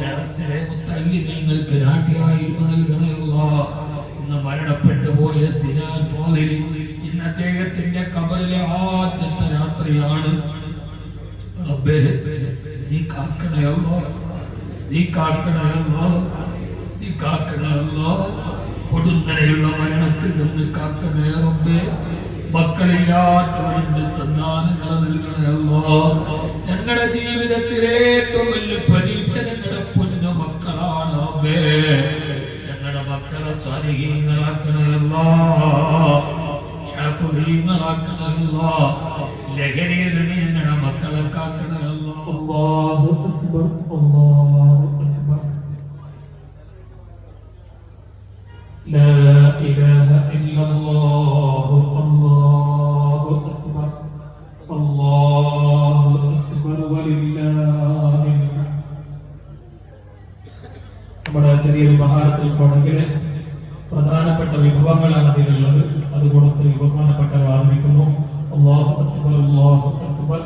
ദർസിലെ മുത്തല്ലിമീങ്ങൾക്ക് നാഫിയായ ഇൽമ നൽകണേ അല്ലാഹ്. ഇന്ന് മരണപ്പെട്ടു പോയ സിനാൻ ഫാദിൽ ഇന്ന് അദ്ദേഹത്തിന്റെ ഖബറിലെ ആദ്യത്തെ രാത്രിയാണ്. റബ്ബേ നീ കാക്കണേ അല്ലാഹ്, നീ കാക്കണേ അല്ലാഹ്, നീ കാക്കണേ അല്ലാഹ്. കൊടുന്നനെയുള്ള മരണത്തിൽ നിന്ന് കാക്കണേ റബ്ബേ. മക്കളില്ലാത്തവരുടെ സന്താനങ്ങളെ നൽകണേ അല്ലാഹ്. ഞങ്ങളുടെ ജീവിതത്തിലെ ഏറ്റവും വലിയ പരീക്ഷ ഞങ്ങളുടെ പൊന്നു മക്കളാണ് റബ്ബേ. ഞങ്ങളുടെ മക്കളെ സ്വാലിഹീങ്ങളാക്കണേ അല്ലാഹ്, ഹാഫിളീങ്ങളാക്കണേ അല്ലാഹ്. ലഹരിയിൽ നിന്ന് ഞങ്ങളുടെ മക്കളെ കാക്കണേ അല്ലാഹ്. അല്ലാഹു അക്ബർ, അല്ലാഹു അക്ബർ. ലാ ഇലാഹ ഇല്ലല്ലാഹു, അല്ലാഹു അക്ബർ, അല്ലാഹു അക്ബർ വലില്ലാഹിൽ ഹംദ്. നമ്മുടെ ചെറിയൊരു മഹാരത്തിൽ കൊടകിലെ പ്രധാനപ്പെട്ട വിഭവങ്ങളാണ് അതിലുള്ളത്. അതുകൊടുത്ത് ബഹുമാനപ്പെട്ടവർ ആദരിക്കുന്നു. അല്ലാഹു അക്ബർ, അല്ലാഹു അക്ബർ.